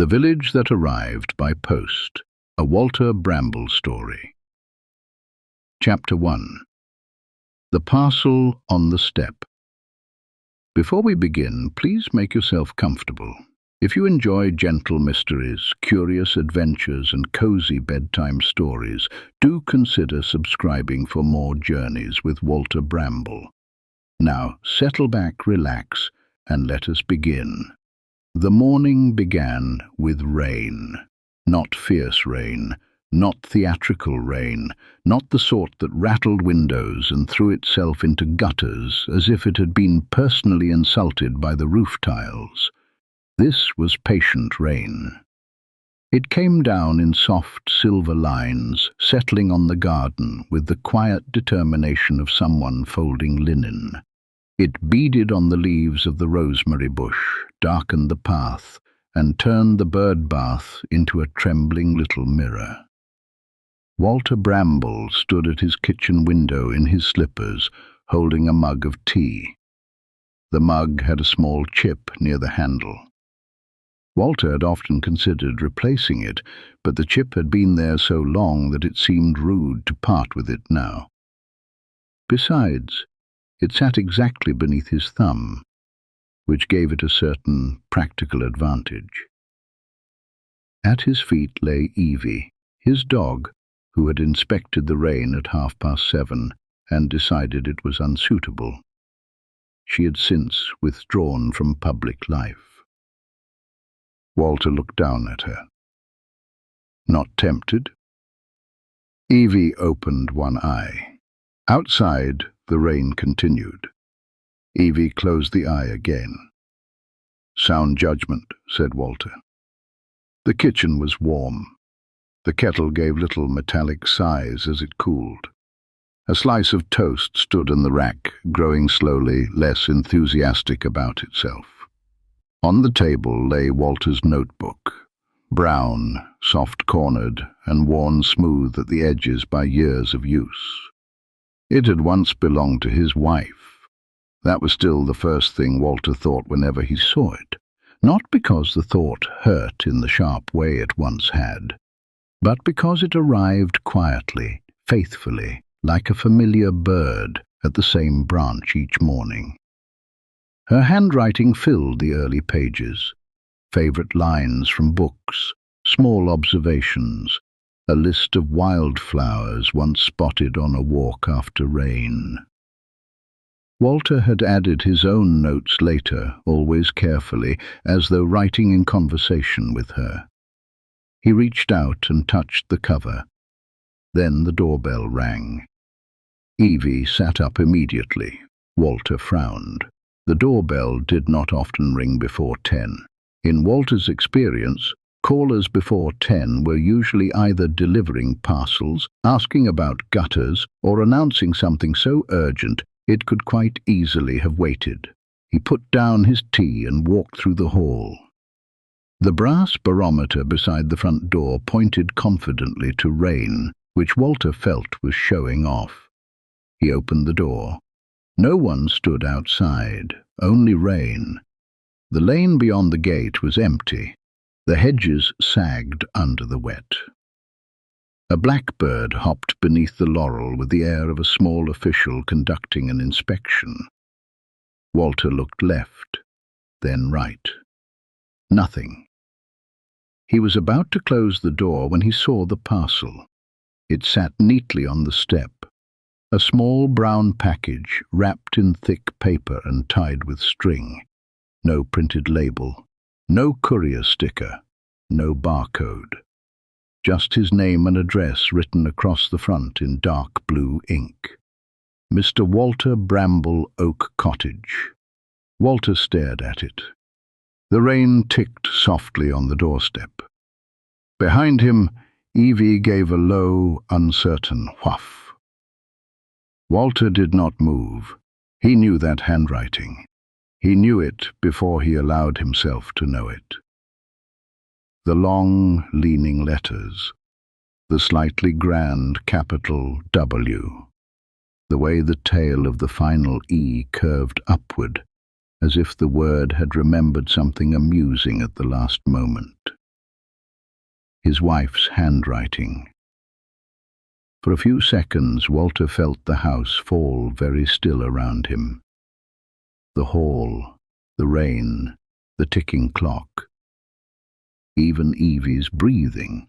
The Village That Arrived by Post, a Walter Bramble story. Chapter 1. The Parcel on the Step. Before we begin, please make yourself comfortable. If you enjoy gentle mysteries, curious adventures, and cozy bedtime stories, do consider subscribing for more journeys with Walter Bramble. Now, settle back, relax, and let us begin. The morning began with rain. Not fierce rain, not theatrical rain, not the sort that rattled windows and threw itself into gutters as if it had been personally insulted by the roof tiles. This was patient rain. It came down in soft silver lines, settling on the garden with the quiet determination of someone folding linen. It beaded on the leaves of the rosemary bush, darkened the path, and turned the bird bath into a trembling little mirror. Walter Bramble stood at his kitchen window in his slippers, holding a mug of tea. The mug had a small chip near the handle. Walter had often considered replacing it, but the chip had been there so long that it seemed rude to part with it now. Besides, it sat exactly beneath his thumb, which gave it a certain practical advantage. At his feet lay Evie, his dog, who had inspected the rain at 7:30 and decided it was unsuitable. She had since withdrawn from public life. Walter looked down at her. Not tempted? Evie opened one eye. Outside, the rain continued. Evie closed the eye again. "Sound judgment," said Walter. The kitchen was warm. The kettle gave little metallic sighs as it cooled. A slice of toast stood in the rack, growing slowly less enthusiastic about itself. On the table lay Walter's notebook, brown, soft-cornered, and worn smooth at the edges by years of use. It had once belonged to his wife. That was still the first thing Walter thought whenever he saw it, not because the thought hurt in the sharp way it once had, but because it arrived quietly, faithfully, like a familiar bird at the same branch each morning. Her handwriting filled the early pages, favorite lines from books, small observations, a list of wildflowers once spotted on a walk after rain. Walter had added his own notes later, always carefully, as though writing in conversation with her. He reached out and touched the cover. Then the doorbell rang. Evie sat up immediately. Walter frowned. The doorbell did not often ring before 10. In Walter's experience, callers before 10 were usually either delivering parcels, asking about gutters, or announcing something so urgent it could quite easily have waited. He put down his tea and walked through the hall. The brass barometer beside the front door pointed confidently to rain, which Walter felt was showing off. He opened the door. No one stood outside, only rain. The lane beyond the gate was empty. The hedges sagged under the wet. A blackbird hopped beneath the laurel with the air of a small official conducting an inspection. Walter looked left, then right. Nothing. He was about to close the door when he saw the parcel. It sat neatly on the step. A small brown package wrapped in thick paper and tied with string. No printed label. No courier sticker, no barcode. Just his name and address written across the front in dark blue ink. Mr. Walter Bramble, Oak Cottage. Walter stared at it. The rain ticked softly on the doorstep. Behind him, Evie gave a low, uncertain whuff. Walter did not move. He knew that handwriting. He knew it before he allowed himself to know it. The long, leaning letters, the slightly grand capital W, the way the tail of the final E curved upward, as if the word had remembered something amusing at the last moment. his wife's handwriting. For a few seconds, Walter felt the house fall very still around him. The hall, the rain, the ticking clock, even Evie's breathing.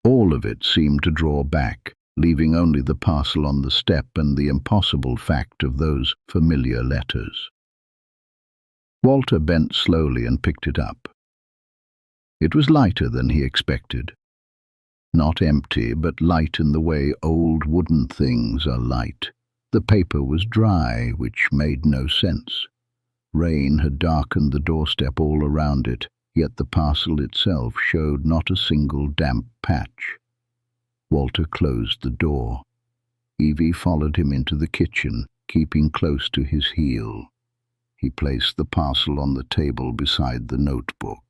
All of it seemed to draw back, leaving only the parcel on the step and the impossible fact of those familiar letters. Walter bent slowly and picked it up. It was lighter than he expected. Not empty, but light in the way old wooden things are light. The paper was dry, which made no sense. Rain had darkened the doorstep all around it, yet the parcel itself showed not a single damp patch. Walter closed the door. Evie followed him into the kitchen, keeping close to his heel. He placed the parcel on the table beside the notebook.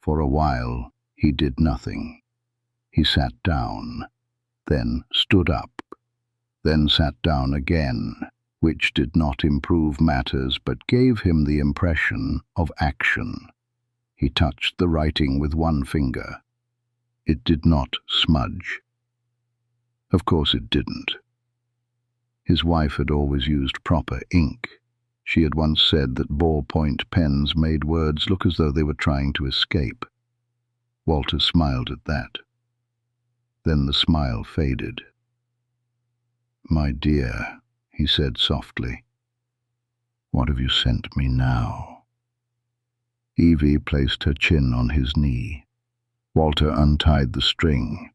For a while, he did nothing. He sat down, then stood up, then sat down again, which did not improve matters but gave him the impression of action. He touched the writing with one finger. It did not smudge. Of course it didn't. His wife had always used proper ink. She had once said that ballpoint pens made words look as though they were trying to escape. Walter smiled at that. Then the smile faded. "My dear," he said softly, "what have you sent me now?" Evie placed her chin on his knee. Walter untied the string.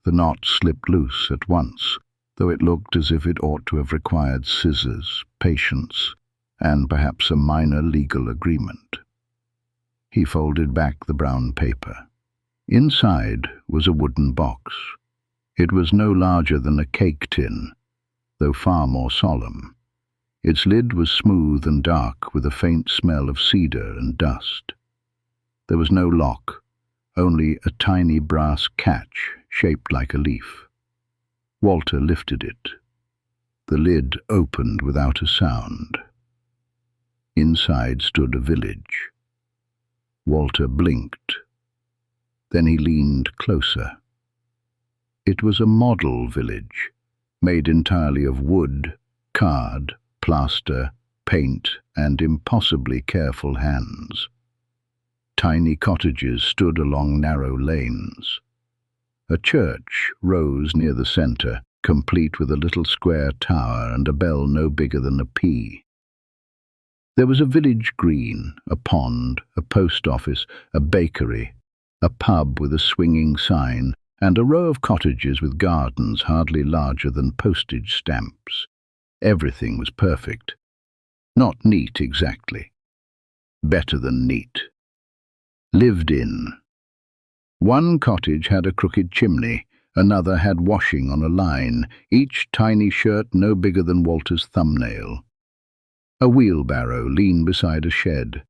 The knot slipped loose at once, though it looked as if it ought to have required scissors, patience, and perhaps a minor legal agreement. He folded back the brown paper. Inside was a wooden box. It was no larger than a cake tin, though far more solemn. Its lid was smooth and dark, with a faint smell of cedar and dust. There was no lock, only a tiny brass catch shaped like a leaf. Walter lifted it. The lid opened without a sound. Inside stood a village. Walter blinked. Then he leaned closer. It was a model village, made entirely of wood, card, plaster, paint, and impossibly careful hands. Tiny cottages stood along narrow lanes. A church rose near the centre, complete with a little square tower and a bell no bigger than a pea. There was a village green, a pond, a post office, a bakery, a pub with a swinging sign, and a row of cottages with gardens hardly larger than postage stamps. Everything was perfect. Not neat exactly. Better than neat. Lived in. One cottage had a crooked chimney, another had washing on a line, each tiny shirt no bigger than Walter's thumbnail. A wheelbarrow leaned beside a shed.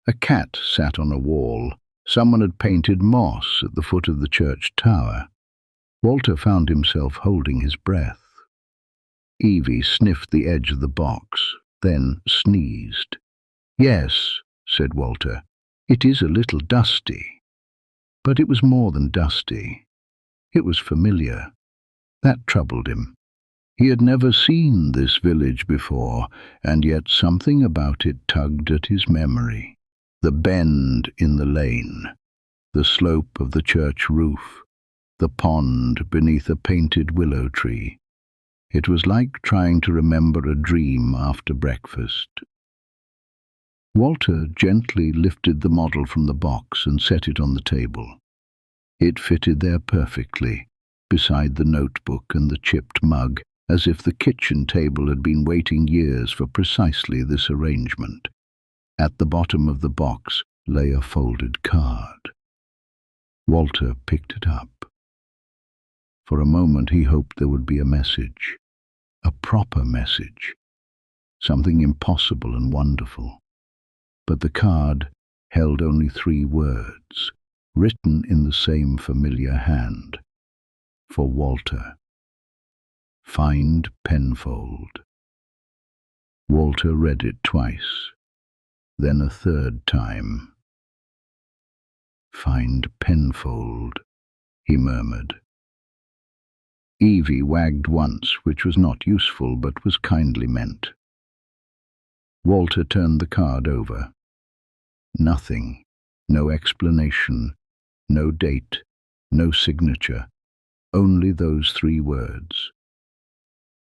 A cat sat on a wall. Someone had painted moss at the foot of the church tower. Walter found himself holding his breath. Evie sniffed the edge of the box, then sneezed. "Yes," said Walter, "it is a little dusty." But it was more than dusty. It was familiar. That troubled him. He had never seen this village before, and yet something about it tugged at his memory. The bend in the lane, the slope of the church roof, the pond beneath a painted willow tree. It was like trying to remember a dream after breakfast. Walter gently lifted the model from the box and set it on the table. It fitted there perfectly, beside the notebook and the chipped mug, as if the kitchen table had been waiting years for precisely this arrangement. At the bottom of the box lay a folded card. Walter picked it up. For a moment he hoped there would be a message, a proper message, something impossible and wonderful. But the card held only 3 words, written in the same familiar hand. For Walter. Find Penfold. Walter read it twice, then a third time. "Find Penfold," he murmured. Evie wagged once, which was not useful but was kindly meant. Walter turned the card over. Nothing, no explanation, no date, no signature, only those 3 words.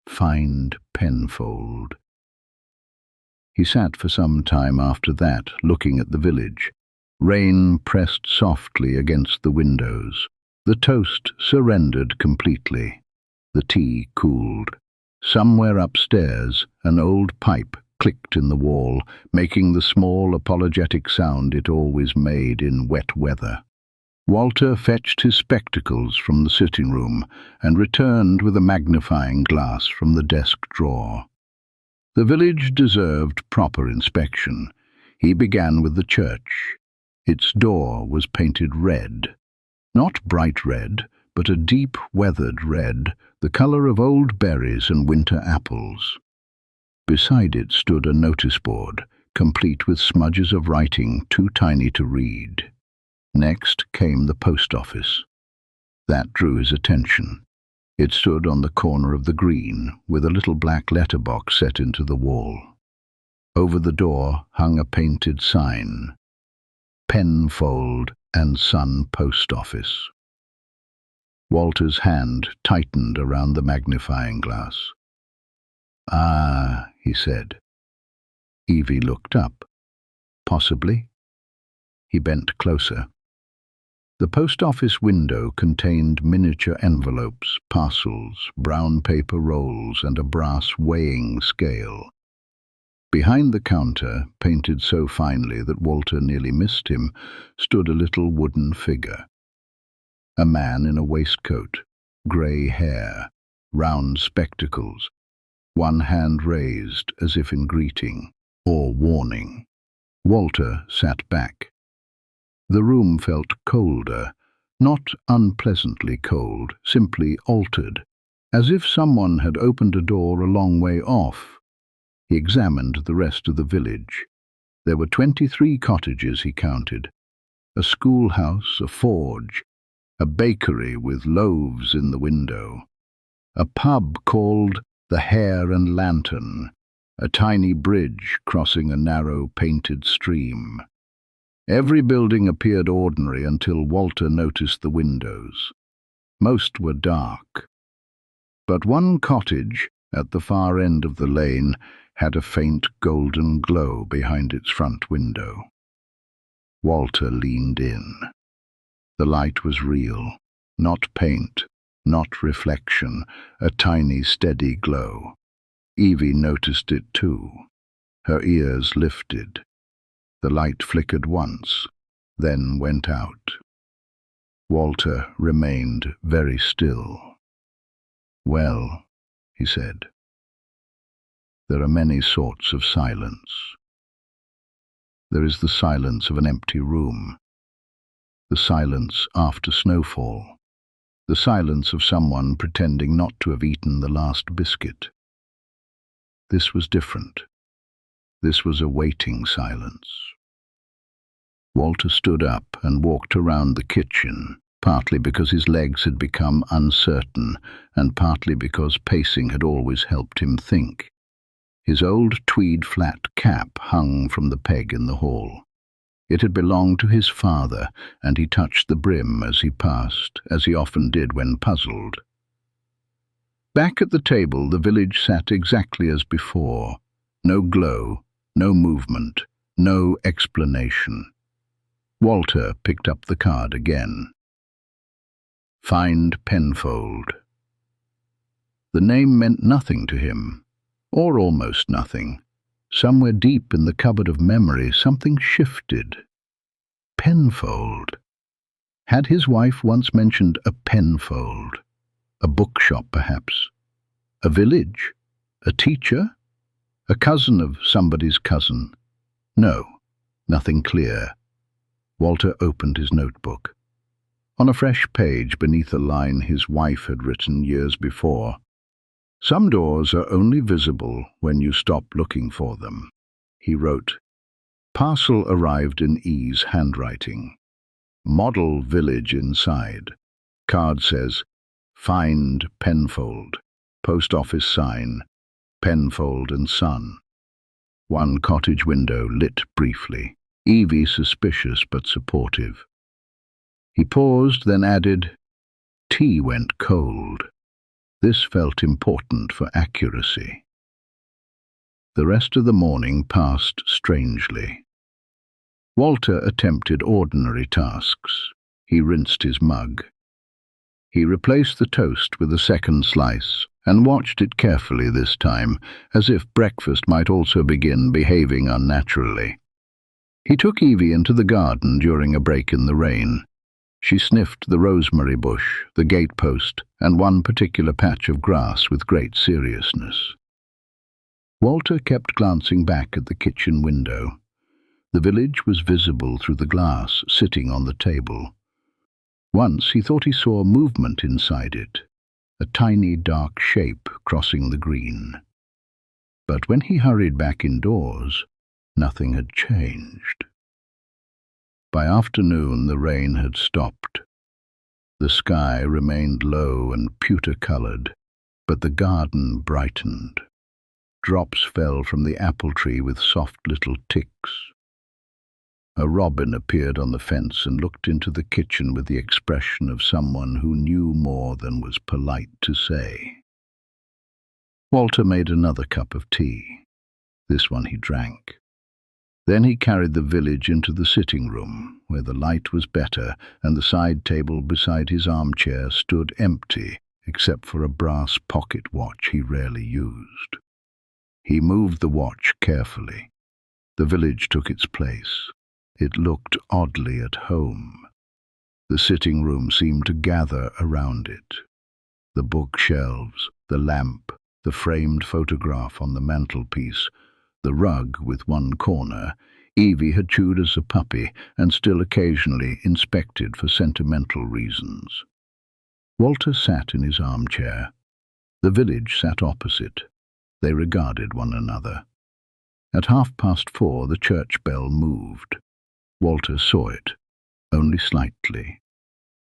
Find Penfold. He sat for some time after that, looking at the village. Rain pressed softly against the windows. The toast surrendered completely. The tea cooled. Somewhere upstairs, an old pipe clicked in the wall, making the small, apologetic sound it always made in wet weather. Walter fetched his spectacles from the sitting room and returned with a magnifying glass from the desk drawer. The village deserved proper inspection. He began with the church. Its door was painted red. Not bright red, but a deep weathered red, the colour of old berries and winter apples. Beside it stood a notice board, complete with smudges of writing too tiny to read. Next came the post office. That drew his attention. It stood on the corner of the green, with a little black letterbox set into the wall. Over the door hung a painted sign, Penfold and Son Post Office. Walter's hand tightened around the magnifying glass. "Ah," he said. Evie looked up. "Possibly." He bent closer. The post office window contained miniature envelopes, parcels, brown paper rolls, and a brass weighing scale. Behind the counter, painted so finely that Walter nearly missed him, stood a little wooden figure. A man in a waistcoat, grey hair, round spectacles, one hand raised as if in greeting or warning. Walter sat back. The room felt colder, not unpleasantly cold, simply altered, as if someone had opened a door a long way off. He examined the rest of the village. There were 23 cottages, he counted. A schoolhouse, a forge, a bakery with loaves in the window, a pub called the Hare and Lantern, a tiny bridge crossing a narrow painted stream. Every building appeared ordinary until Walter noticed the windows. Most were dark. But one cottage, at the far end of the lane, had a faint golden glow behind its front window. Walter leaned in. The light was real, not paint, not reflection, a tiny steady glow. Evie noticed it too. Her ears lifted. The light flickered once, then went out. Walter remained very still. "Well," he said, "there are many sorts of silence. There is the silence of an empty room, the silence after snowfall, the silence of someone pretending not to have eaten the last biscuit. This was different. This was a waiting silence." Walter stood up and walked around the kitchen, partly because his legs had become uncertain and partly because pacing had always helped him think. His old tweed flat cap hung from the peg in the hall. It had belonged to his father, and he touched the brim as he passed, as he often did when puzzled. Back at the table, the village sat exactly as before. No glow, no movement, no explanation. Walter picked up the card again. Find Penfold. The name meant nothing to him, or almost nothing. Somewhere deep in the cupboard of memory, something shifted. Penfold. Had his wife once mentioned a Penfold? A bookshop, perhaps? A village? A teacher? A cousin of somebody's cousin? No, nothing clear. Walter opened his notebook. On a fresh page beneath a line his wife had written years before, "Some doors are only visible when you stop looking for them," he wrote. Parcel arrived in E's handwriting. Model village inside. Card says, "Find Penfold." Post office sign, Penfold and Son. One cottage window lit briefly. Evie suspicious but supportive. He paused, then added, "Tea went cold." This felt important for accuracy. The rest of the morning passed strangely. Walter attempted ordinary tasks. He rinsed his mug. He replaced the toast with a second slice, and watched it carefully this time, as if breakfast might also begin behaving unnaturally. He took Evie into the garden during a break in the rain. She sniffed the rosemary bush, the gatepost, and one particular patch of grass with great seriousness. Walter kept glancing back at the kitchen window. The village was visible through the glass, sitting on the table. Once he thought he saw movement inside it, a tiny dark shape crossing the green. But when he hurried back indoors, nothing had changed. By afternoon the rain had stopped. The sky remained low and pewter-coloured, but the garden brightened. Drops fell from the apple tree with soft little ticks. A robin appeared on the fence and looked into the kitchen with the expression of someone who knew more than was polite to say. Walter made another cup of tea. This one he drank. Then he carried the village into the sitting room, where the light was better, and the side table beside his armchair stood empty, except for a brass pocket watch he rarely used. He moved the watch carefully. The village took its place. It looked oddly at home. The sitting room seemed to gather around it. The bookshelves, the lamp, the framed photograph on the mantelpiece, the rug with one corner, Evie had chewed as a puppy and still occasionally inspected for sentimental reasons. Walter sat in his armchair. The village sat opposite. They regarded one another. At 4:30 the church bell moved. Walter saw it, only slightly.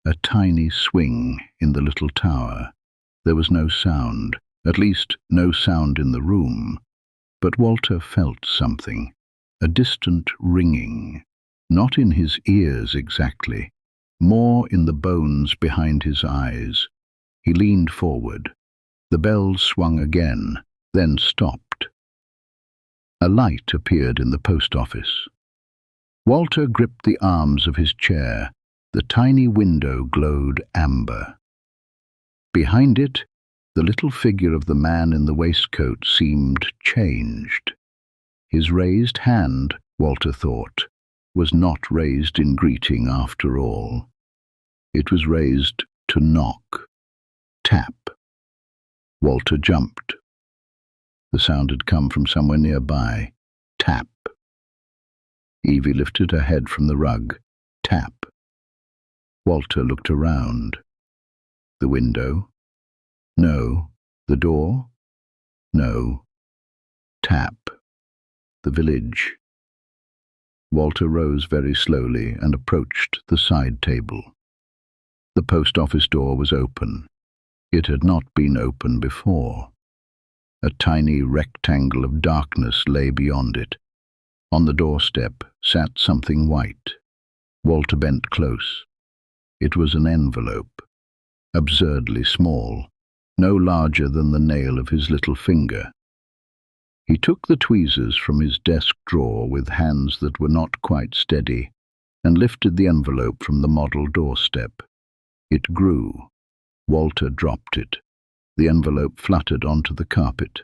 A tiny swing in the little tower. There was no sound, at least no sound in the room. But Walter felt something, a distant ringing, not in his ears exactly, more in the bones behind his eyes. He leaned forward. The bells swung again, then stopped. A light appeared in the post office. Walter gripped the arms of his chair. The tiny window glowed amber. Behind it, the little figure of the man in the waistcoat seemed changed. His raised hand, Walter thought, was not raised in greeting after all. It was raised to knock, tap. Walter jumped. The sound had come from somewhere nearby. Tap. Evie lifted her head from the rug. Tap. Walter looked around. The window? No. The door? No. Tap. The village. Walter rose very slowly and approached the side table. The post office door was open. It had not been open before. A tiny rectangle of darkness lay beyond it. On the doorstep sat something white. Walter bent close. It was an envelope, absurdly small, no larger than the nail of his little finger. He took the tweezers from his desk drawer with hands that were not quite steady and lifted the envelope from the model doorstep. It grew. Walter dropped it. The envelope fluttered onto the carpet.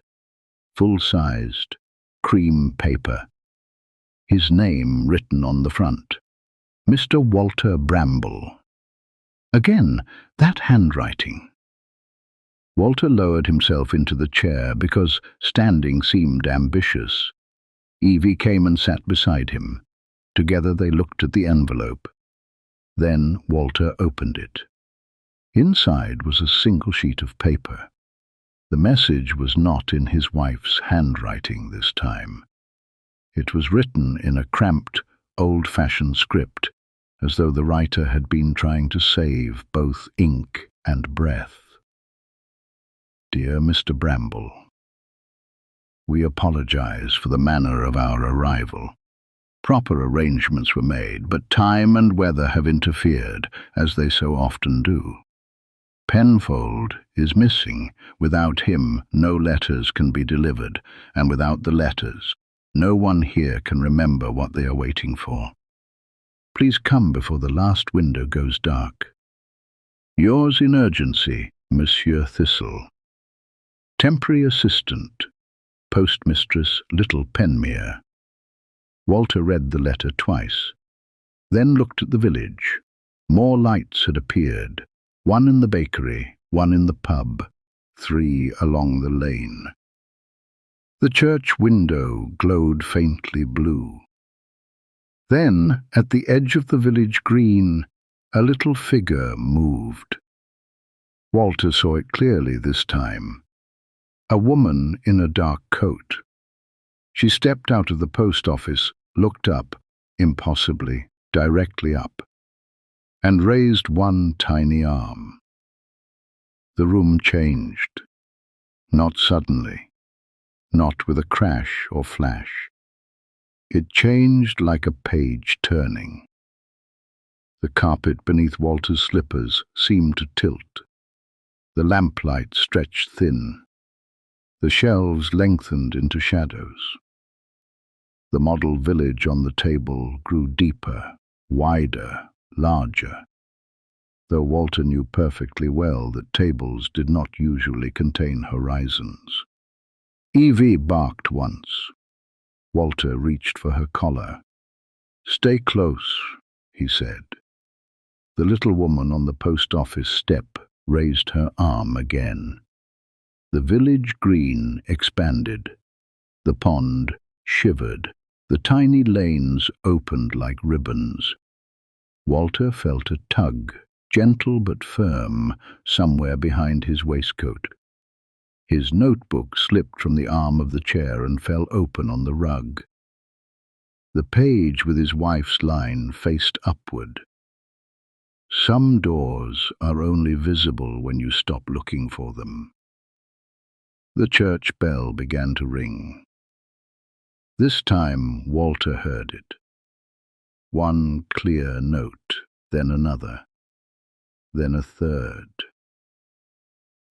Full-sized, cream paper. His name written on the front. Mr. Walter Bramble. Again, that handwriting. Walter lowered himself into the chair because standing seemed ambitious. Evie came and sat beside him. Together they looked at the envelope. Then Walter opened it. Inside was a single sheet of paper. The message was not in his wife's handwriting this time. It was written in a cramped, old-fashioned script, as though the writer had been trying to save both ink and breath. Dear Mr. Bramble, we apologize for the manner of our arrival. Proper arrangements were made, but time and weather have interfered, as they so often do. Penfold is missing. Without him, no letters can be delivered, and without the letters, no one here can remember what they are waiting for. Please come before the last window goes dark. Yours in urgency, Monsieur Thistle. Temporary assistant, postmistress Little Penmere. Walter read the letter twice, then looked at the village. More lights had appeared, one in the bakery, one in the pub, 3 along the lane. The church window glowed faintly blue. Then, at the edge of the village green, a little figure moved. Walter saw it clearly this time. A woman in a dark coat. She stepped out of the post office, looked up, impossibly, directly up, and raised one tiny arm. The room changed. Not suddenly, not with a crash or flash. It changed like a page turning. The carpet beneath Walter's slippers seemed to tilt. The lamplight stretched thin. The shelves lengthened into shadows. The model village on the table grew deeper, wider, larger, though Walter knew perfectly well that tables did not usually contain horizons. Evie barked once. Walter reached for her collar. "Stay close," he said. The little woman on the post office step raised her arm again. The village green expanded. The pond shivered. The tiny lanes opened like ribbons. Walter felt a tug, gentle but firm, somewhere behind his waistcoat. His notebook slipped from the arm of the chair and fell open on the rug. The page with his wife's line faced upward. Some doors are only visible when you stop looking for them. The church bell began to ring. This time Walter heard it. One clear note, then another, then a third.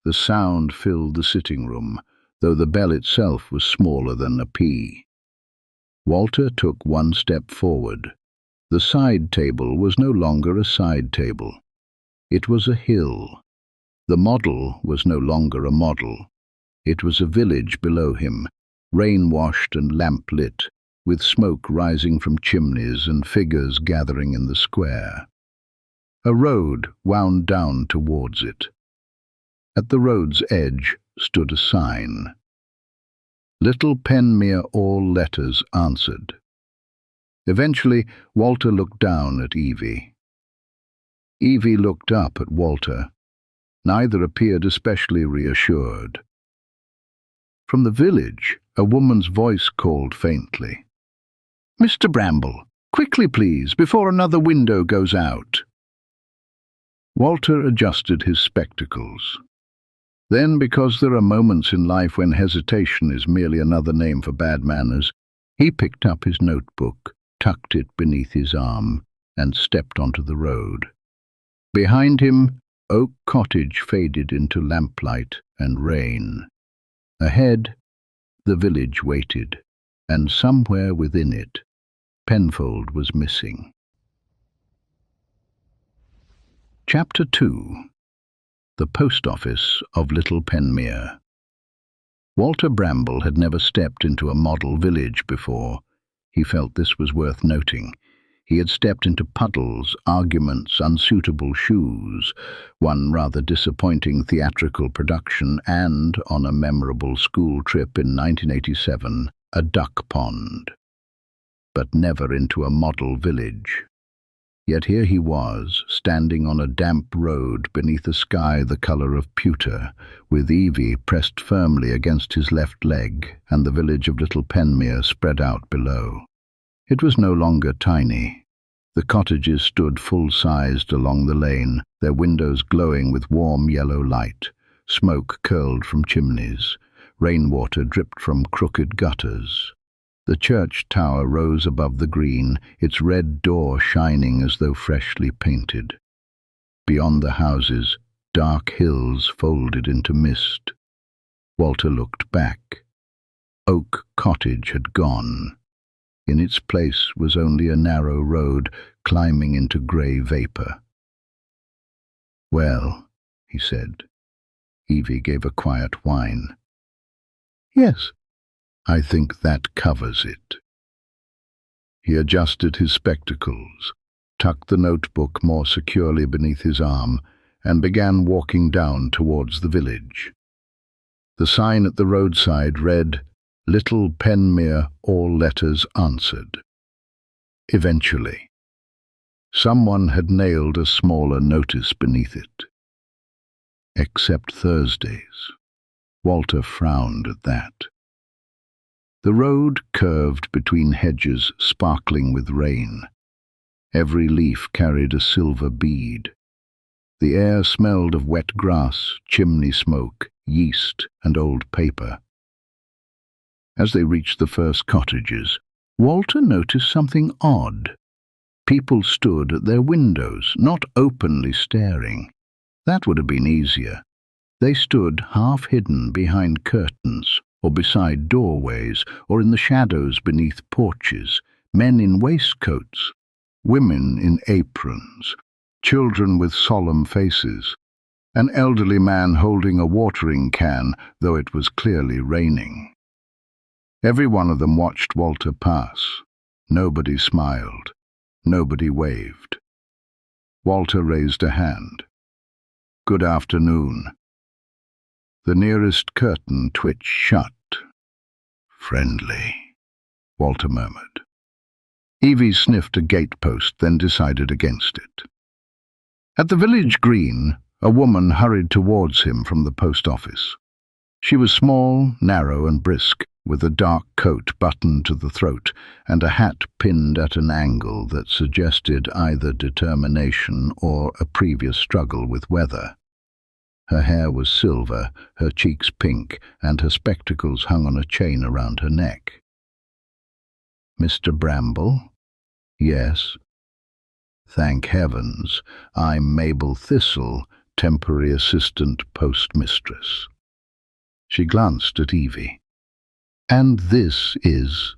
The sound filled the sitting room, though the bell itself was smaller than a pea. Walter took one step forward. The side table was no longer a side table. It was a hill. The model was no longer a model. It was a village below him, rain-washed and lamp-lit, with smoke rising from chimneys and figures gathering in the square. A road wound down towards it. At the road's edge stood a sign. Little Penmere all letters answered. Eventually, Walter looked down at Evie. Evie looked up at Walter. Neither appeared especially reassured. From the village, a woman's voice called faintly, "Mr. Bramble, quickly please, before another window goes out." Walter adjusted his spectacles. Then, because there are moments in life when hesitation is merely another name for bad manners, he picked up his notebook, tucked it beneath his arm, and stepped onto the road. Behind him, Oak Cottage faded into lamplight and rain. Ahead, the village waited, and somewhere within it, Penfold was missing. Chapter 2. The Post Office of Little Penmere. Walter Bramble had never stepped into a model village before. He felt this was worth noting. He had stepped into puddles, arguments, unsuitable shoes, one rather disappointing theatrical production, and, on a memorable school trip in 1987, a duck pond. But never into a model village. Yet here he was, standing on a damp road beneath a sky the colour of pewter, with Evie pressed firmly against his left leg, and the village of Little Penmere spread out below. It was no longer tiny. The cottages stood full-sized along the lane, their windows glowing with warm yellow light. Smoke curled from chimneys. Rainwater dripped from crooked gutters. The church tower rose above the green, its red door shining as though freshly painted. Beyond the houses, dark hills folded into mist. Walter looked back. Oak Cottage had gone. In its place was only a narrow road climbing into grey vapour. "Well," he said. Evie gave a quiet whine. "Yes, I think that covers it." He adjusted his spectacles, tucked the notebook more securely beneath his arm, and began walking down towards the village. The sign at the roadside read, "Little Penmere, all letters answered." Eventually, someone had nailed a smaller notice beneath it. "Except Thursdays." Walter frowned at that. The road curved between hedges sparkling with rain. Every leaf carried a silver bead. The air smelled of wet grass, chimney smoke, yeast, and old paper. As they reached the first cottages, Walter noticed something odd. People stood at their windows, not openly staring. That would have been easier. They stood half-hidden behind curtains, or beside doorways, or in the shadows beneath porches, men in waistcoats, women in aprons, children with solemn faces, an elderly man holding a watering can, though it was clearly raining. Every one of them watched Walter pass. Nobody smiled. Nobody waved. Walter raised a hand. "Good afternoon." The nearest curtain twitched shut. "Friendly," Walter murmured. Evie sniffed a gatepost, then decided against it. At the village green, a woman hurried towards him from the post office. She was small, narrow, and brisk, with a dark coat buttoned to the throat and a hat pinned at an angle that suggested either determination or a previous struggle with weather. Her hair was silver, her cheeks pink, and her spectacles hung on a chain around her neck. "Mr. Bramble?" "Yes." "Thank heavens, I'm Mabel Thistle, temporary assistant postmistress." She glanced at Evie. "And this is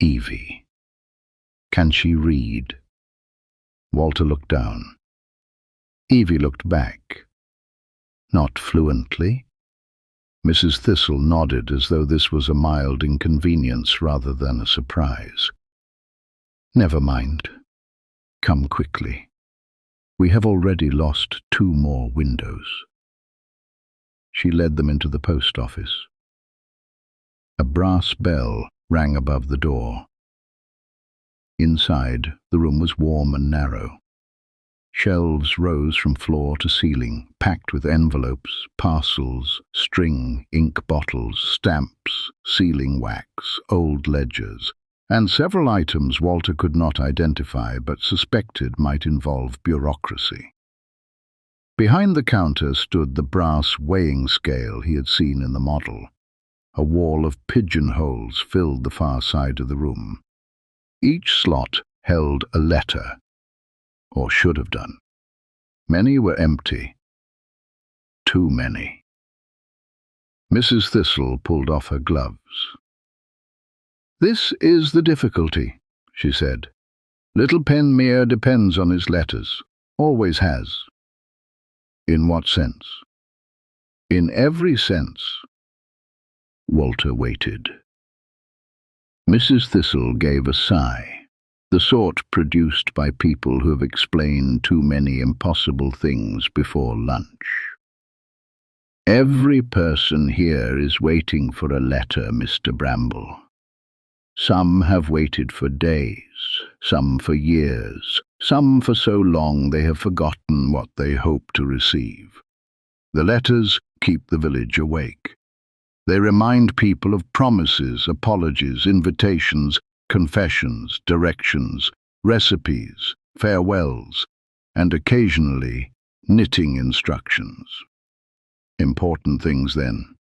Evie. Can she read?" Walter looked down. Evie looked back. "Not fluently?" Mrs. Thistle nodded as though this was a mild inconvenience rather than a surprise. "Never mind. Come quickly. We have already lost 2 more windows." She led them into the post office. A brass bell rang above the door. Inside, the room was warm and narrow. Shelves rose from floor to ceiling, packed with envelopes, parcels, string, ink bottles, stamps, sealing wax, old ledgers, and several items Walter could not identify but suspected might involve bureaucracy. Behind the counter stood the brass weighing scale he had seen in the model. A wall of pigeonholes filled the far side of the room. Each slot held a letter, or should have done. Many were empty. Too many. Mrs. Thistle pulled off her gloves. "This is the difficulty," she said. "Little Penmere depends on its letters. Always has." "In what sense?" "In every sense." Walter waited. Mrs. Thistle gave a sigh, the sort produced by people who have explained too many impossible things before lunch. "Every person here is waiting for a letter, Mr. Bramble. Some have waited for days, some for years, some for so long they have forgotten what they hope to receive. The letters keep the village awake. They remind people of promises, apologies, invitations, confessions, directions, recipes, farewells, and occasionally knitting instructions. Important things then.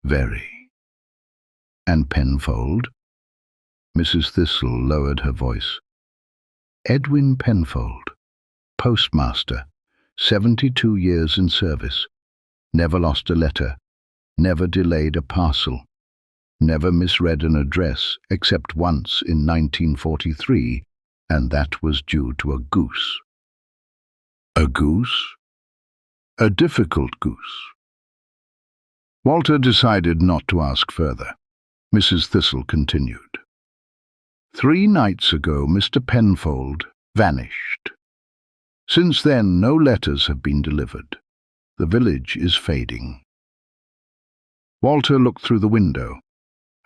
Very. And Penfold? Mrs. Thistle lowered her voice. Edwin Penfold, postmaster, 72 years in service, never lost a letter, never delayed a parcel, never misread an address except once in 1943, and that was due to a goose. A goose? A difficult goose. Walter decided not to ask further. Mrs. Thistle continued. 3 nights ago, Mr. Penfold vanished. Since then, no letters have been delivered. The village is fading. Walter looked through the window.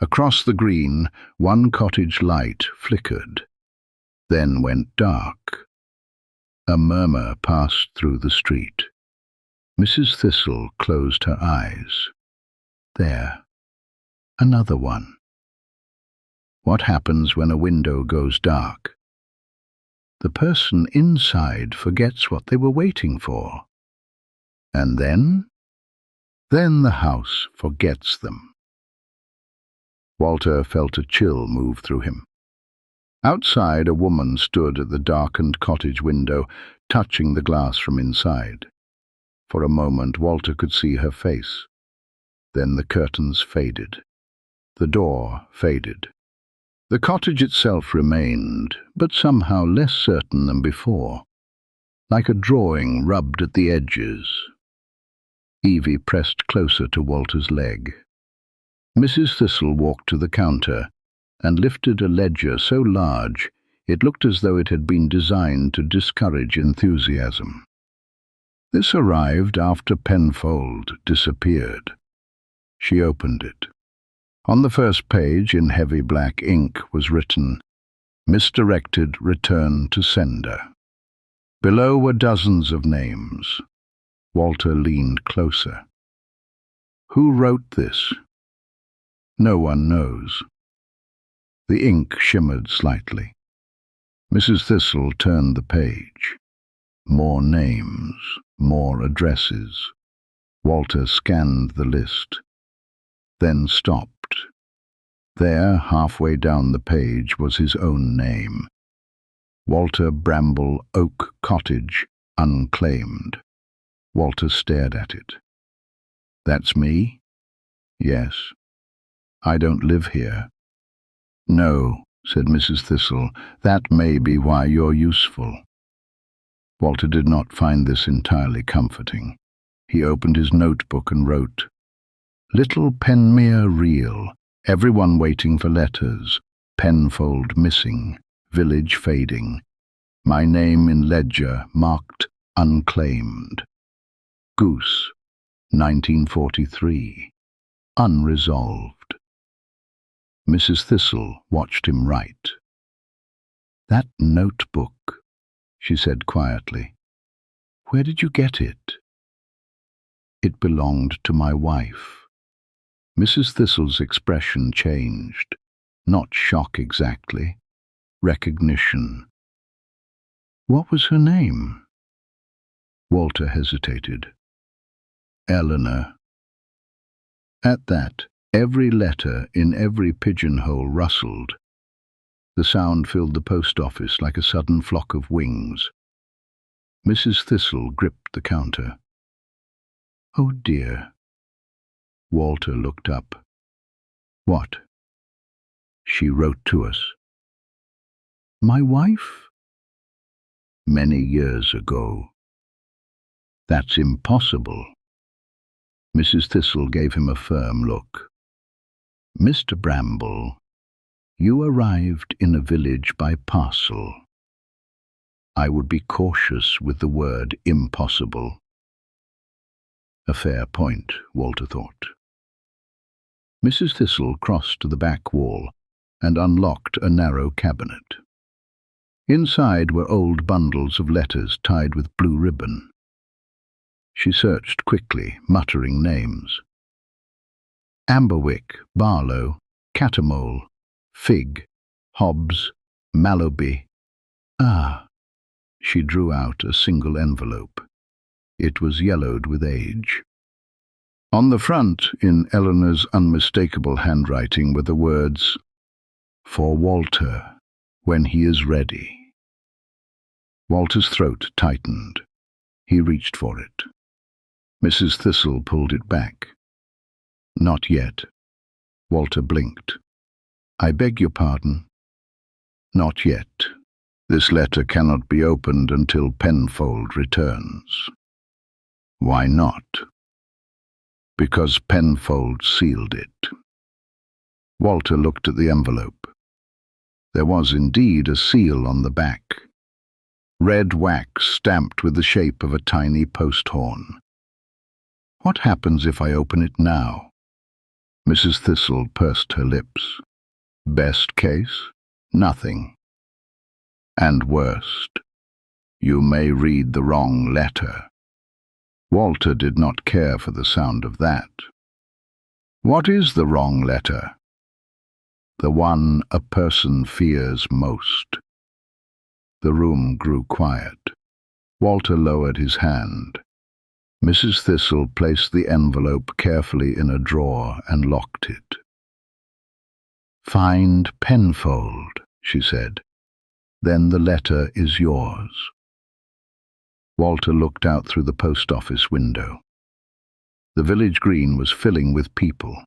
Across the green, one cottage light flickered, then went dark. A murmur passed through the street. Mrs. Thistle closed her eyes. There, another one. What happens when a window goes dark? The person inside forgets what they were waiting for. And then the house forgets them. Walter felt a chill move through him. Outside, a woman stood at the darkened cottage window, touching the glass from inside. For a moment, Walter could see her face. Then the curtains faded. The door faded. The cottage itself remained, but somehow less certain than before, like a drawing rubbed at the edges. Evie pressed closer to Walter's leg. Mrs. Thistle walked to the counter and lifted a ledger so large it looked as though it had been designed to discourage enthusiasm. This arrived after Penfold disappeared. She opened it. On the first page, in heavy black ink, was written, "Misdirected, return to sender." Below were dozens of names. Walter leaned closer. Who wrote this? No one knows. The ink shimmered slightly. Mrs. Thistle turned the page. More names, more addresses. Walter scanned the list, then stopped. There, halfway down the page, was his own name. Walter Bramble, Oak Cottage, unclaimed. Walter stared at it. That's me? Yes. I don't live here. No, said Mrs. Thistle, that may be why you're useful. Walter did not find this entirely comforting. He opened his notebook and wrote, Little Penmere Reel, everyone waiting for letters, Penfold missing, village fading, my name in ledger marked unclaimed. Goose, 1943, unresolved. Mrs. Thistle watched him write. That notebook, she said quietly. Where did you get it? It belonged to my wife. Mrs. Thistle's expression changed. Not shock exactly. Recognition. What was her name? Walter hesitated. Eleanor. At that, every letter in every pigeonhole rustled. The sound filled the post office like a sudden flock of wings. Mrs. Thistle gripped the counter. Oh dear. Walter looked up. What? She wrote to us. My wife? Many years ago. That's impossible. Mrs. Thistle gave him a firm look. Mr. Bramble, you arrived in a village by parcel. I would be cautious with the word impossible. A fair point, Walter thought. Mrs. Thistle crossed to the back wall and unlocked a narrow cabinet. Inside were old bundles of letters tied with blue ribbon. She searched quickly, muttering names. Amberwick, Barlow, Catamole, Fig, Hobbs, Mallowby, Ah, she drew out a single envelope. It was yellowed with age. On the front, in Eleanor's unmistakable handwriting, were the words, "For Walter, when he is ready." Walter's throat tightened. He reached for it. Mrs. Thistle pulled it back. "Not yet." Walter blinked. "I beg your pardon." "Not yet. This letter cannot be opened until Penfold returns." "Why not?" "Because Penfold sealed it." Walter looked at the envelope. There was indeed a seal on the back. Red wax stamped with the shape of a tiny post horn. "What happens if I open it now?" Mrs. Thistle pursed her lips. "Best case, nothing. And worst, you may read the wrong letter." Walter did not care for the sound of that. "What is the wrong letter?" "The one a person fears most." The room grew quiet. Walter lowered his hand. Mrs. Thistle placed the envelope carefully in a drawer and locked it. "Find Penfold," she said. "Then the letter is yours." Walter looked out through the post office window. The village green was filling with people.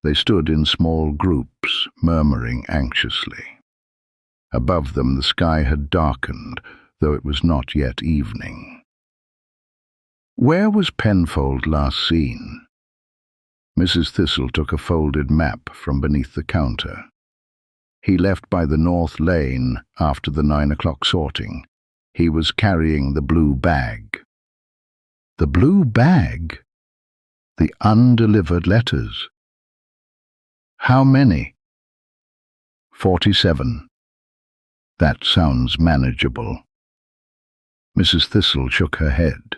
They stood in small groups, murmuring anxiously. Above them the sky had darkened, though it was not yet evening. "Where was Penfold last seen?" Mrs. Thistle took a folded map from beneath the counter. "He left by the North Lane after the 9 o'clock sorting. He was carrying the blue bag." "The blue bag?" "The undelivered letters." "How many?" 47. "That sounds manageable." Mrs. Thistle shook her head.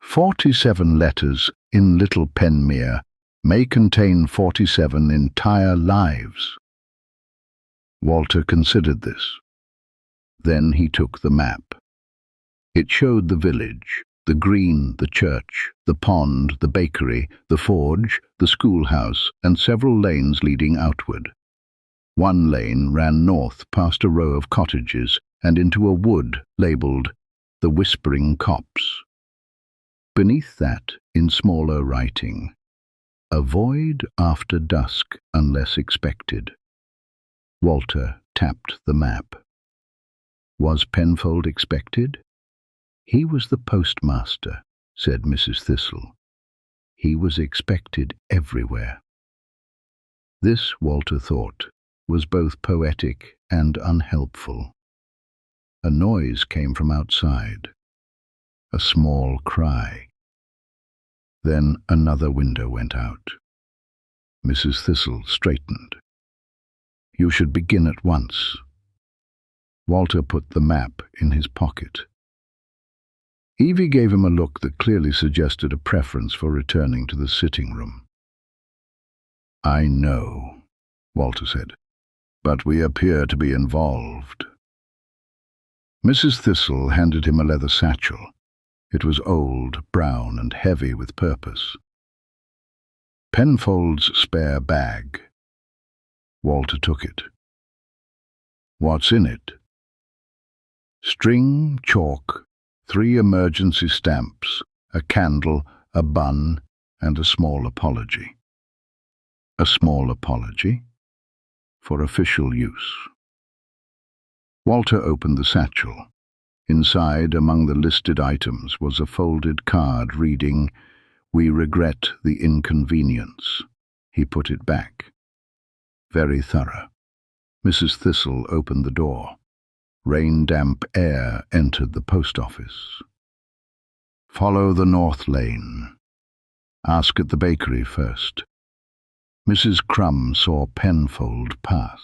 47 letters in Little Penmere may contain 47 entire lives. Walter considered this. Then he took the map. It showed the village, the green, the church, the pond, the bakery, the forge, the schoolhouse, and several lanes leading outward. One lane ran north past a row of cottages and into a wood labelled the Whispering Copse. Beneath that, in smaller writing, "Avoid after dusk unless expected." Walter tapped the map. Was Penfold expected? "He was the postmaster," said Mrs. Thistle. "He was expected everywhere." This, Walter thought, was both poetic and unhelpful. A noise came from outside. A small cry. Then another window went out. Mrs. Thistle straightened. "You should begin at once." Walter put the map in his pocket. Evie gave him a look that clearly suggested a preference for returning to the sitting room. "I know," Walter said, "but we appear to be involved." Mrs. Thistle handed him a leather satchel. It was old, brown, and heavy with purpose. "Penfold's spare bag." Walter took it. "What's in it?" "String, chalk, 3 emergency stamps, a candle, a bun, and a small apology." "A small apology?" "For official use." Walter opened the satchel. Inside, among the listed items, was a folded card reading, "We regret the inconvenience." He put it back. Very thorough. Mrs. Thistle opened the door. Rain-damp air entered the post office. "Follow the North Lane. Ask at the bakery first." Mrs. Crumb saw Penfold pass.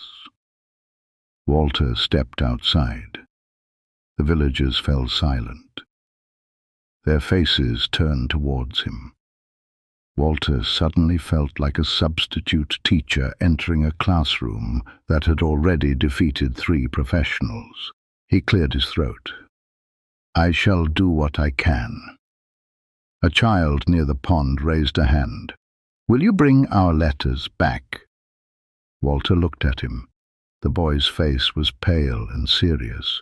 Walter stepped outside. The villagers fell silent. Their faces turned towards him. Walter suddenly felt like a substitute teacher entering a classroom that had already defeated 3 professionals. He cleared his throat. "I shall do what I can." A child near the pond raised a hand. "Will you bring our letters back?" Walter looked at him. The boy's face was pale and serious.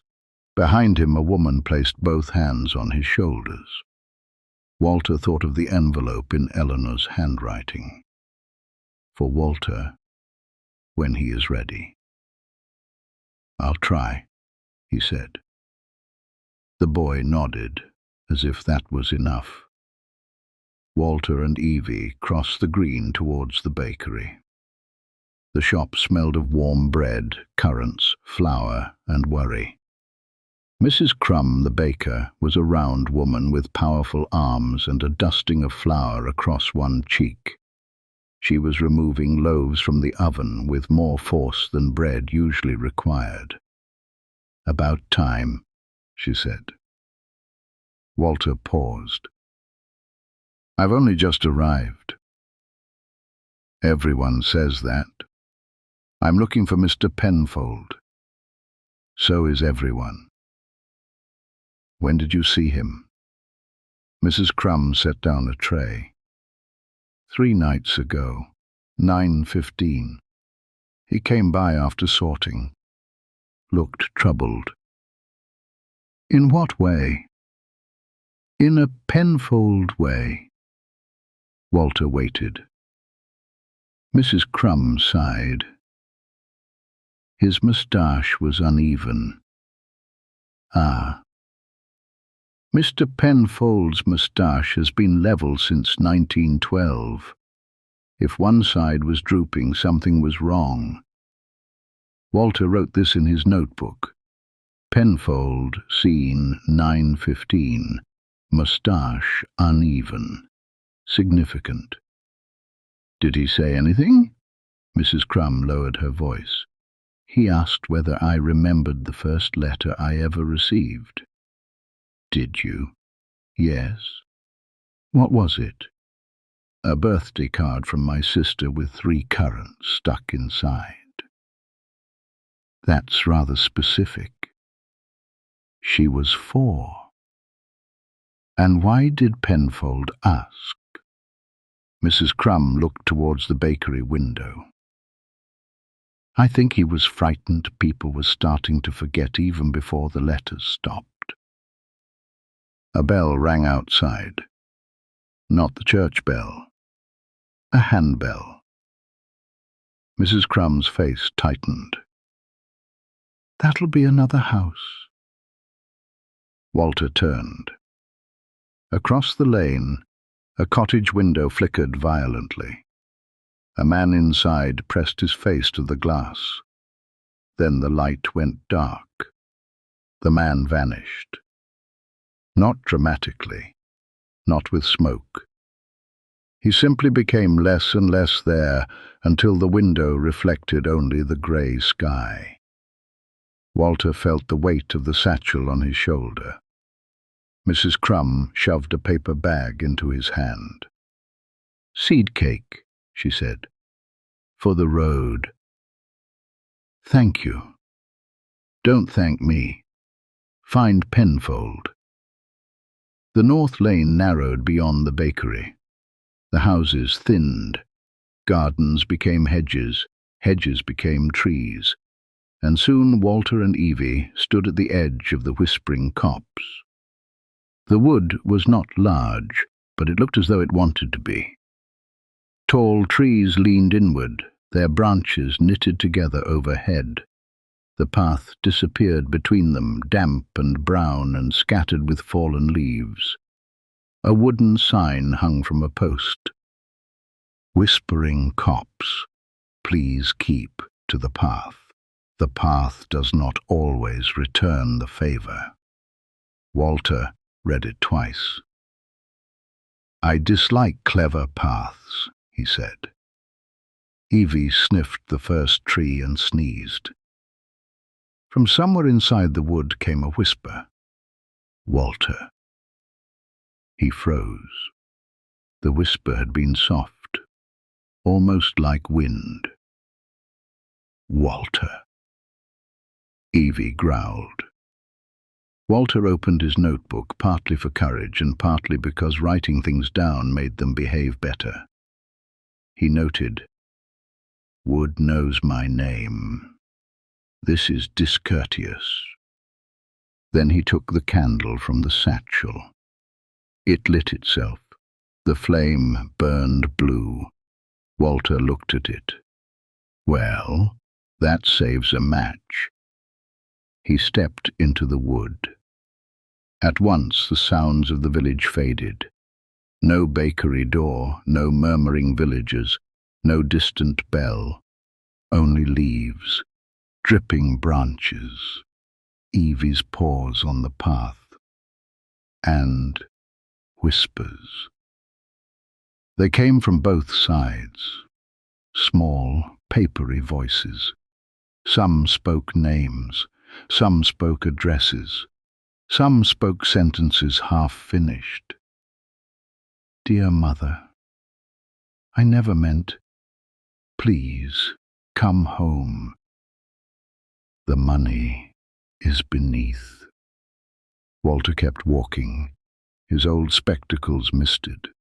Behind him, a woman placed both hands on his shoulders. Walter thought of the envelope in Eleanor's handwriting. For Walter, when he is ready. "I'll try," he said. The boy nodded, as if that was enough. Walter and Evie crossed the green towards the bakery. The shop smelled of warm bread, currants, flour, and worry. Mrs. Crumb, the baker, was a round woman with powerful arms and a dusting of flour across one cheek. She was removing loaves from the oven with more force than bread usually required. "About time," she said. Walter paused. "I've only just arrived." "Everyone says that. I'm looking for Mr. Penfold." "So is everyone." "When did you see him?" Mrs. Crumb set down a tray. 3 nights ago, 9:15. He came by after sorting. Looked troubled." "In what way?" "In a Penfold way." Walter waited. Mrs. Crumb sighed. His moustache was uneven. "Ah. Mr. Penfold's moustache has been level since 1912. If one side was drooping, something was wrong." Walter wrote this in his notebook. Penfold, seen 9:15. Moustache uneven. Significant. "Did he say anything?" Mrs. Crumb lowered her voice. "He asked whether I remembered the first letter I ever received." "Did you?" "Yes." "What was it?" "A birthday card from my sister with 3 currants stuck inside." "That's rather specific." "She was 4. "And why did Penfold ask?" Mrs. Crumb looked towards the bakery window. "I think he was frightened people were starting to forget even before the letters stopped." A bell rang outside. Not the church bell. A handbell. Mrs. Crumb's face tightened. "That'll be another house." Walter turned. Across the lane, a cottage window flickered violently. A man inside pressed his face to the glass. Then the light went dark. The man vanished. Not dramatically, not with smoke. He simply became less and less there until the window reflected only the grey sky. Walter felt the weight of the satchel on his shoulder. Mrs. Crumb shoved a paper bag into his hand. "Seed cake," she said. "For the road." "Thank you." "Don't thank me. Find Penfold." The north lane narrowed beyond the bakery. The houses thinned. Gardens became hedges, hedges became trees, and soon Walter and Evie stood at the edge of the whispering copse. The wood was not large, but it looked as though it wanted to be. Tall trees leaned inward, their branches knitted together overhead. The path disappeared between them, damp and brown and scattered with fallen leaves. A wooden sign hung from a post. "Whispering copse, please keep to the path. The path does not always return the favour." Walter read it twice. "I dislike clever paths," he said. Evie sniffed the first tree and sneezed. From somewhere inside the wood came a whisper. "Walter." He froze. The whisper had been soft, almost like wind. "Walter," Evie growled. Walter opened his notebook, partly for courage and partly because writing things down made them behave better. He noted, "Wood knows my name. This is discourteous." Then he took the candle from the satchel. It lit itself. The flame burned blue. Walter looked at it. "Well, that saves a match." He stepped into the wood. At once the sounds of the village faded. No bakery door, no murmuring villagers, no distant bell. Only leaves, dripping branches, Evie's paws on the path, and whispers. They came from both sides, small, papery voices. Some spoke names, some spoke addresses, some spoke sentences half-finished. "Dear Mother, I never meant. Please, come home. The money is beneath." Walter kept walking, his old spectacles misted.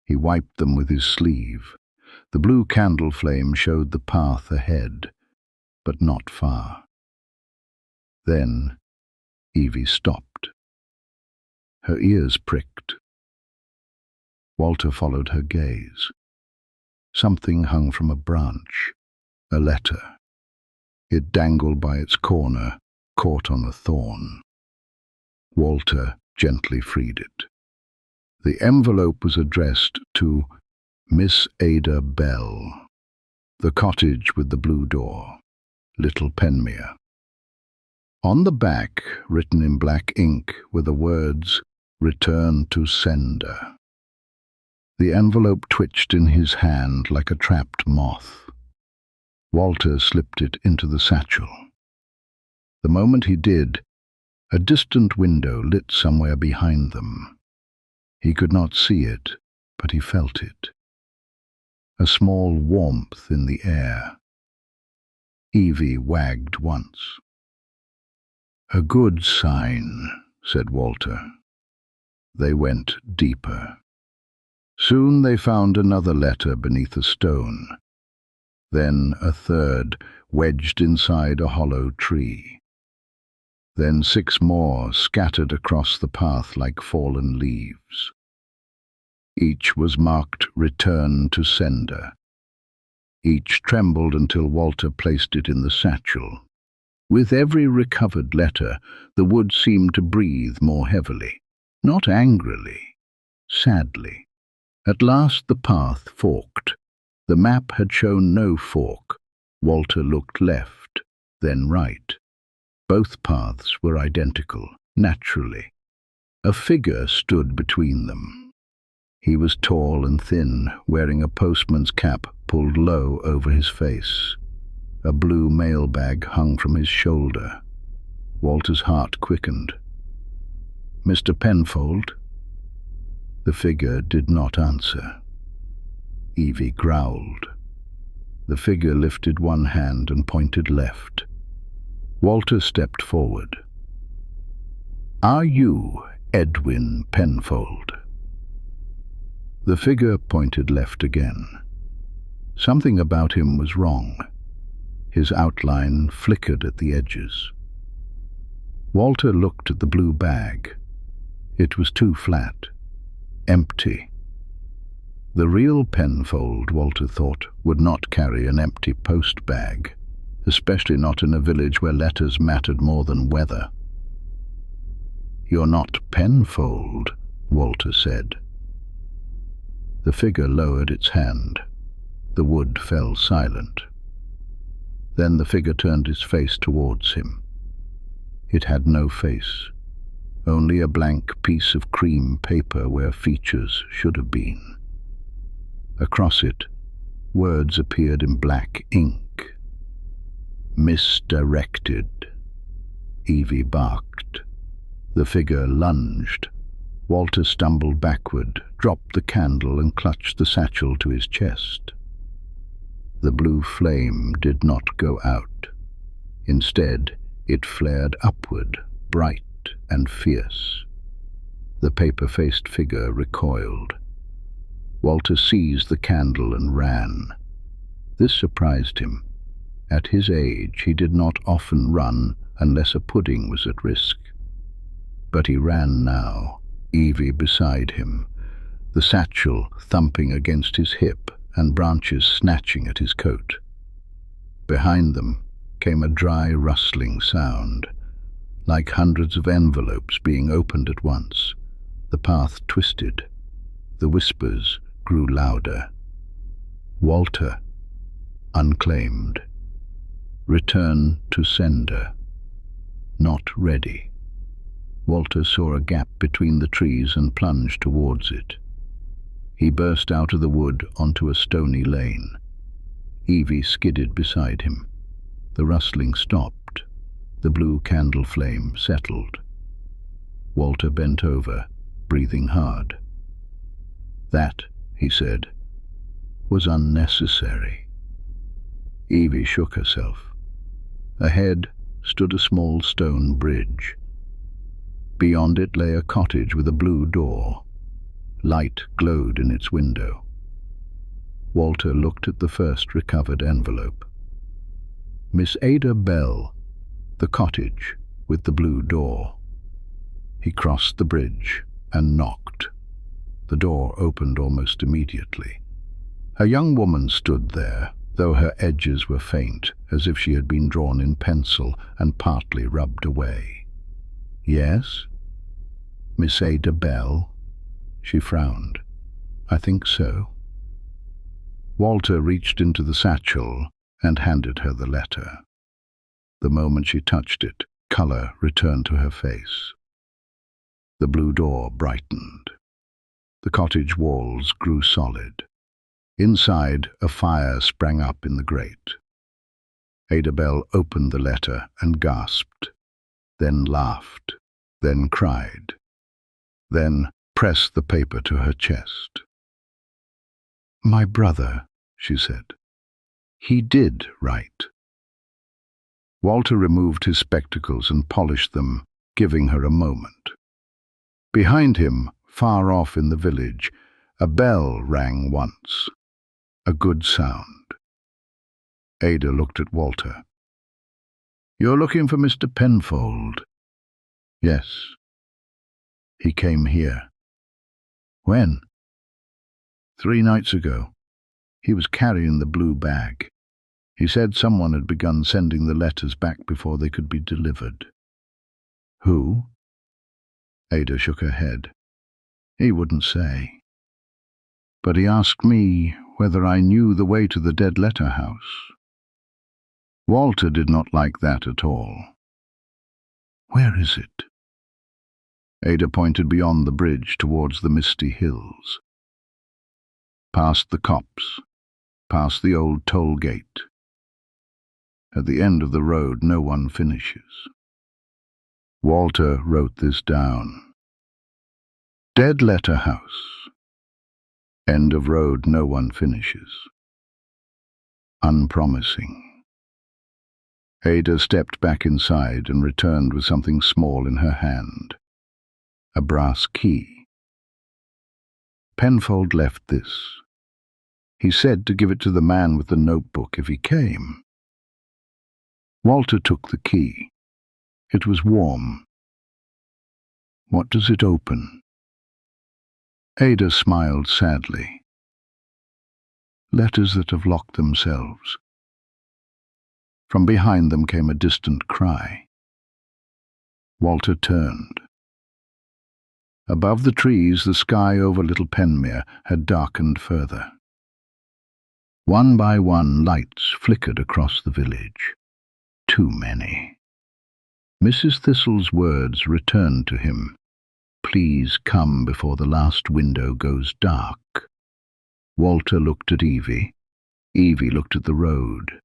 He wiped them with his sleeve. The blue candle flame showed the path ahead, but not far. Then Evie stopped. Her ears pricked. Walter followed her gaze. Something hung from a branch, a letter. It dangled by its corner, caught on a thorn. Walter gently freed it. The envelope was addressed to Miss Ada Bell, the cottage with the blue door, Little Penmere. On the back, written in black ink, were the words, "Return to sender." The envelope twitched in his hand like a trapped moth. Walter slipped it into the satchel. The moment he did, a distant window lit somewhere behind them. He could not see it, but he felt it. A small warmth in the air. Evie wagged once. "A good sign," said Walter. They went deeper. Soon they found another letter beneath a stone. Then a third, wedged inside a hollow tree. Then 6 more scattered across the path like fallen leaves. Each was marked "Return to sender." Each trembled until Walter placed it in the satchel. With every recovered letter, the wood seemed to breathe more heavily, not angrily, sadly. At last the path forked. The map had shown no fork. Walter looked left, then right. Both paths were identical, naturally. A figure stood between them. He was tall and thin, wearing a postman's cap pulled low over his face. A blue mailbag hung from his shoulder. Walter's heart quickened. "Mr. Penfold?" The figure did not answer. Evie growled. The figure lifted one hand and pointed left. Walter stepped forward. "Are you Edwin Penfold?" The figure pointed left again. Something about him was wrong. His outline flickered at the edges. Walter looked at the blue bag. It was too flat, empty. The real Penfold, Walter thought, would not carry an empty post bag, especially not in a village where letters mattered more than weather. "You're not Penfold," Walter said. The figure lowered its hand. The wood fell silent. Then the figure turned its face towards him. It had no face, only a blank piece of cream paper where features should have been. Across it, words appeared in black ink. "Misdirected." Evie barked. The figure lunged. Walter stumbled backward, dropped the candle and clutched the satchel to his chest. The blue flame did not go out. Instead, it flared upward, bright and fierce. The paper-faced figure recoiled. Walter seized the candle and ran. This surprised him. At his age, he did not often run unless a pudding was at risk. But he ran now, Evie beside him, the satchel thumping against his hip and branches snatching at his coat. Behind them came a dry rustling sound, like hundreds of envelopes being opened at once. The path twisted. The whispers grew louder. Walter, unclaimed. Return to sender. Not ready. Walter saw a gap between the trees and plunged towards it. He burst out of the wood onto a stony lane. Evie skidded beside him. The rustling stopped. The blue candle flame settled. Walter bent over, breathing hard. That, he said, was unnecessary. Evie shook herself. Ahead stood a small stone bridge. Beyond it lay a cottage with a blue door. Light glowed in its window. Walter looked at the first recovered envelope. Miss Ada Bell, the cottage with the blue door. He crossed the bridge and knocked. The door opened almost immediately. A young woman stood there, though her edges were faint, as if she had been drawn in pencil and partly rubbed away. Yes? Miss Ada Bell? She frowned. I think so. Walter reached into the satchel and handed her the letter. The moment she touched it, colour returned to her face. The blue door brightened. The cottage walls grew solid. Inside, a fire sprang up in the grate. Ada Bell opened the letter and gasped, then laughed, then cried, then pressed the paper to her chest. My brother, she said. He did write. Walter removed his spectacles and polished them, giving her a moment. Behind him, far off in the village, a bell rang once. A good sound. Ada looked at Walter. You're looking for Mr. Penfold? Yes. He came here. When? 3 nights ago. He was carrying the blue bag. He said someone had begun sending the letters back before they could be delivered. Who? Ada shook her head. He wouldn't say. But he asked me whether I knew the way to the dead letter house. Walter did not like that at all. Where is it? Ada pointed beyond the bridge towards the misty hills. Past the copse, past the old toll gate. At the end of the road no one finishes. Walter wrote this down. Dead letter house. End of road no one finishes. Unpromising. Ada stepped back inside and returned with something small in her hand. A brass key. Penfold left this. He said to give it to the man with the notebook if he came. Walter took the key. It was warm. What does it open? Ada smiled sadly. Letters that have locked themselves. From behind them came a distant cry. Walter turned. Above the trees, the sky over Little Penmere had darkened further. One by one, lights flickered across the village. Too many. Mrs. Thistle's words returned to him. Please come before the last window goes dark. Walter looked at Evie. Evie looked at the road.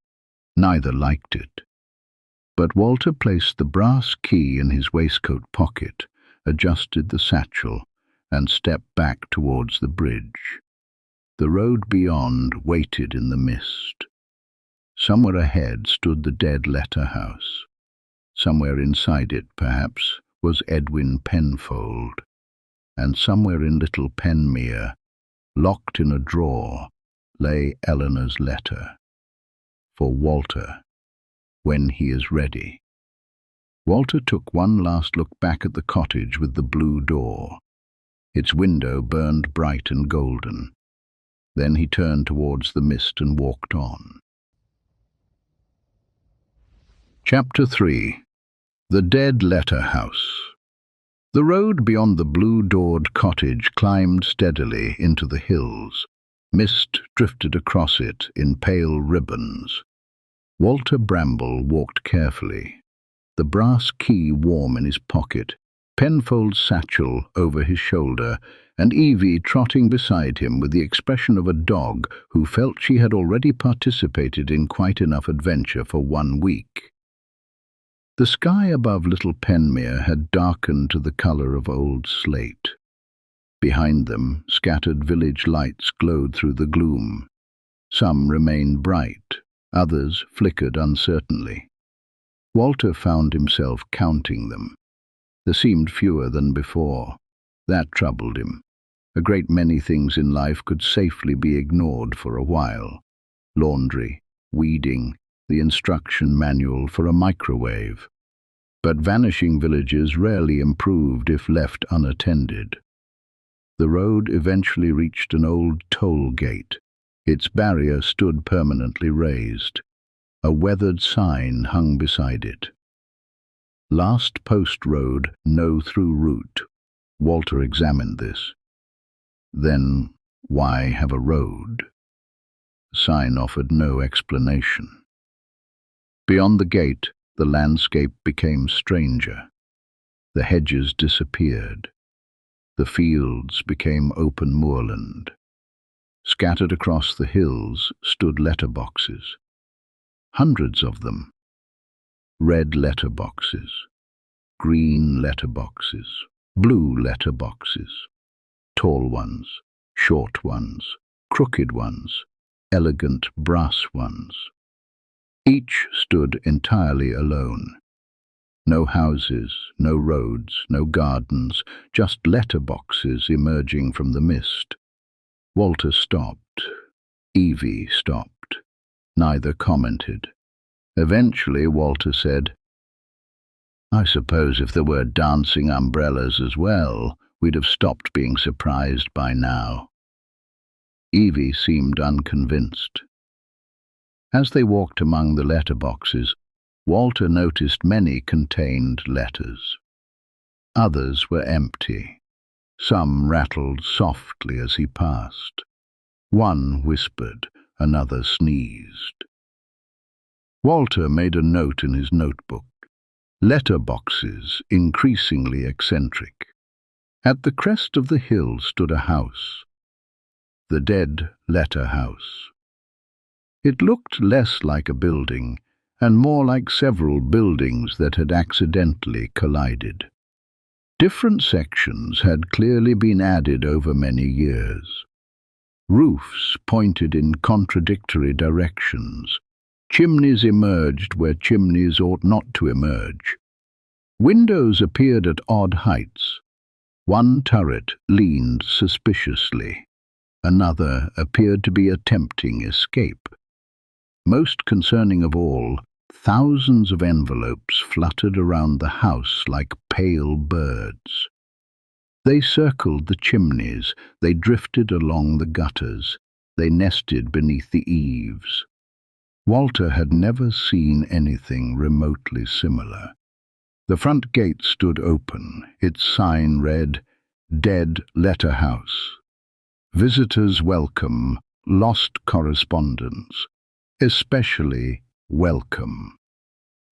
Neither liked it. But Walter placed the brass key in his waistcoat pocket, adjusted the satchel, and stepped back towards the bridge. The road beyond waited in the mist. Somewhere ahead stood the dead letter house. Somewhere inside it, perhaps, was Edwin Penfold. And somewhere in Little Penmere, locked in a drawer, lay Eleanor's letter. For Walter, when he is ready. Walter took one last look back at the cottage with the blue door. Its window burned bright and golden. Then he turned towards the mist and walked on. Chapter 3. The Dead Letter House. The road beyond the blue-doored cottage climbed steadily into the hills. Mist drifted across it in pale ribbons. Walter Bramble walked carefully, the brass key warm in his pocket, Penfold's satchel over his shoulder, and Evie trotting beside him with the expression of a dog who felt she had already participated in quite enough adventure for 1 week. The sky above Little Penmere had darkened to the colour of old slate. Behind them, scattered village lights glowed through the gloom. Some remained bright, others flickered uncertainly. Walter found himself counting them. There seemed fewer than before. That troubled him. A great many things in life could safely be ignored for a while. Laundry, weeding, the instruction manual for a microwave. But vanishing villages rarely improved if left unattended. The road eventually reached an old toll gate. Its barrier stood permanently raised. A weathered sign hung beside it. Last post road, no through route. Walter examined this. Then, why have a road? The sign offered no explanation. Beyond the gate, the landscape became stranger. The hedges disappeared. The fields became open moorland. Scattered across the hills stood letterboxes. Hundreds of them. Red letterboxes, green letterboxes, blue letterboxes, tall ones, short ones, crooked ones, elegant brass ones. Each stood entirely alone. No houses, no roads, no gardens, just letterboxes emerging from the mist. Walter stopped. Evie stopped. Neither commented. Eventually, Walter said, "I suppose if there were dancing umbrellas as well, we'd have stopped being surprised by now." Evie seemed unconvinced. As they walked among the letterboxes, Walter noticed many contained letters. Others were empty. Some rattled softly as he passed. One whispered, another sneezed. Walter made a note in his notebook. Letterboxes, increasingly eccentric. At the crest of the hill stood a house. The Dead Letter House. It looked less like a building, and more like several buildings that had accidentally collided. Different sections had clearly been added over many years. Roofs pointed in contradictory directions. Chimneys emerged where chimneys ought not to emerge. Windows appeared at odd heights. One turret leaned suspiciously. Another appeared to be attempting escape. Most concerning of all, thousands of envelopes fluttered around the house like pale birds. They circled the chimneys, they drifted along the gutters, they nested beneath the eaves. Walter had never seen anything remotely similar. The front gate stood open. Its sign read, "Dead Letter House. Visitors welcome, lost correspondence. Especially welcome."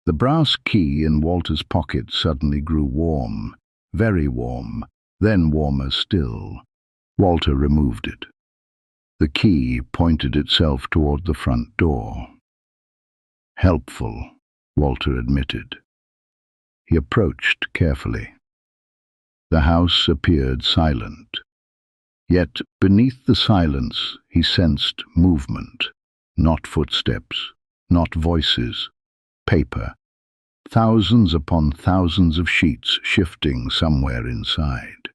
The brass key in Walter's pocket suddenly grew warm, very warm, then warmer still. Walter removed it. The key pointed itself toward the front door. "Helpful," Walter admitted. He approached carefully. The house appeared silent. Yet beneath the silence he sensed movement, not footsteps, not voices, paper, thousands upon thousands of sheets shifting somewhere inside.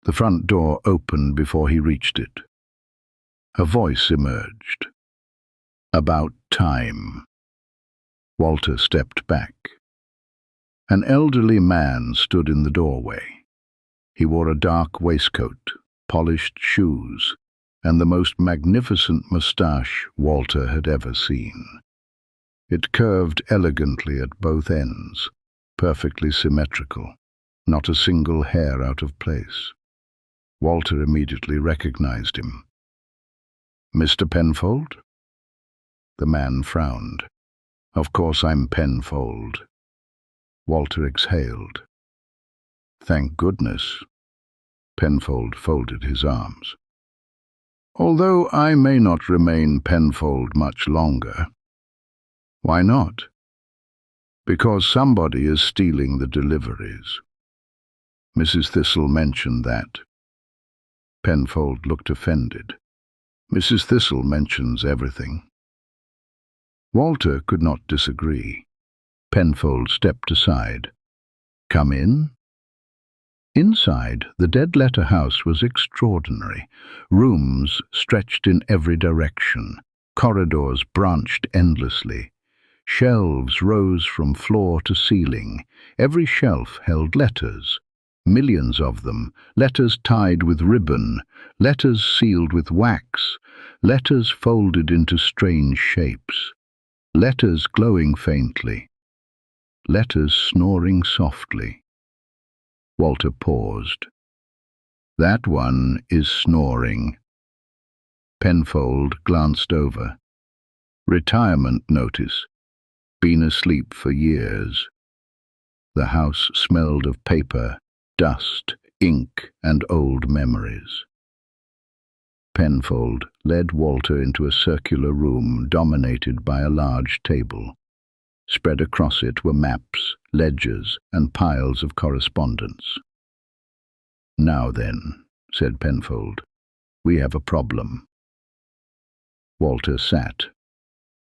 The front door opened before he reached it. A voice emerged. "About time." Walter stepped back. An elderly man stood in the doorway. He wore a dark waistcoat, polished shoes, and the most magnificent moustache Walter had ever seen. It curved elegantly at both ends, perfectly symmetrical, not a single hair out of place. Walter immediately recognized him. "Mr. Penfold?" The man frowned. "Of course I'm Penfold." Walter exhaled. "Thank goodness." Penfold folded his arms. "Although I may not remain Penfold much longer." "Why not?" "Because somebody is stealing the deliveries." "Mrs. Thistle mentioned that." Penfold looked offended. "Mrs. Thistle mentions everything." Walter could not disagree. Penfold stepped aside. "Come in." Inside, the dead-letter house was extraordinary. Rooms stretched in every direction. Corridors branched endlessly. Shelves rose from floor to ceiling. Every shelf held letters, millions of them, letters tied with ribbon, letters sealed with wax, letters folded into strange shapes, letters glowing faintly, letters snoring softly. Walter paused. "That one is snoring." Penfold glanced over. "Retirement notice. Been asleep for years." The house smelled of paper, dust, ink, and old memories. Penfold led Walter into a circular room dominated by a large table. Spread across it were maps, ledgers, and piles of correspondence. "Now then," said Penfold, "we have a problem." Walter sat.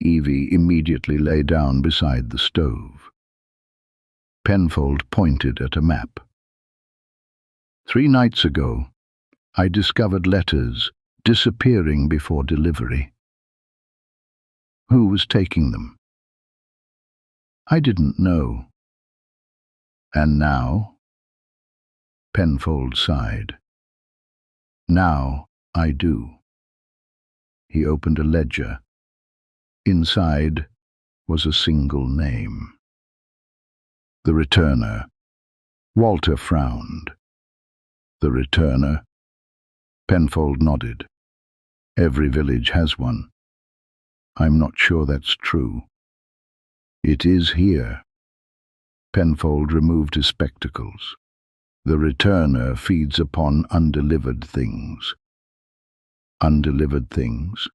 Evie immediately lay down beside the stove. Penfold pointed at a map. "3 nights ago, I discovered letters disappearing before delivery." "Who was taking them?" "I didn't know." "And now?" Penfold sighed. "Now I do." He opened a ledger. Inside was a single name. "The returner." Walter frowned. "The returner?" Penfold nodded. "Every village has one." "I'm not sure that's true." "It is here." Penfold removed his spectacles. "The returner feeds upon undelivered things." "Undelivered things?"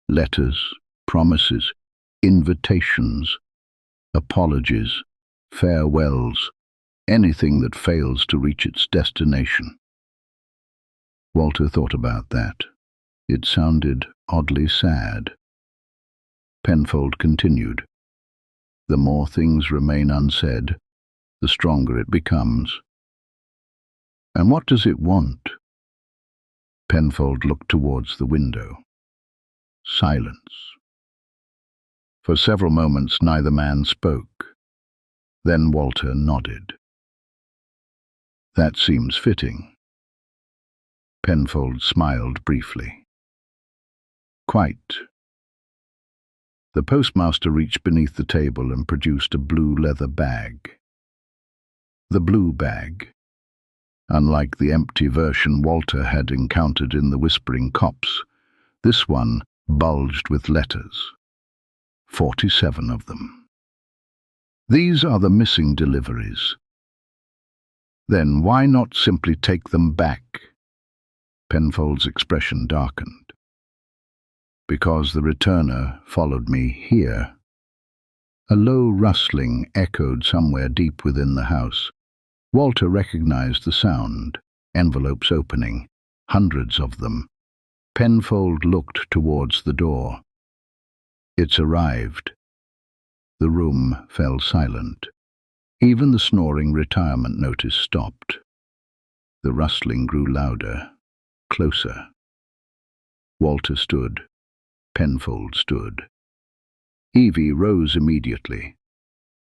"Letters, promises, invitations, apologies, farewells, anything that fails to reach its destination." Walter thought about that. It sounded oddly sad. Penfold continued. "The more things remain unsaid, the stronger it becomes." "And what does it want?" Penfold looked towards the window. Silence. For several moments neither man spoke. Then Walter nodded. "That seems fitting." Penfold smiled briefly. "Quite." The postmaster reached beneath the table and produced a blue leather bag. The blue bag, unlike the empty version Walter had encountered in the Whispering Copse, this one bulged with letters. 47 of them. "These are the missing deliveries." "Then why not simply take them back?" Penfold's expression darkened. "Because the returner followed me here." A low rustling echoed somewhere deep within the house. Walter recognized the sound. Envelopes opening, hundreds of them. Penfold looked towards the door. It's arrived. The room fell silent. Even the snoring retirement notice stopped. The rustling grew louder, closer. Walter stood. Penfold stood. Evie rose immediately.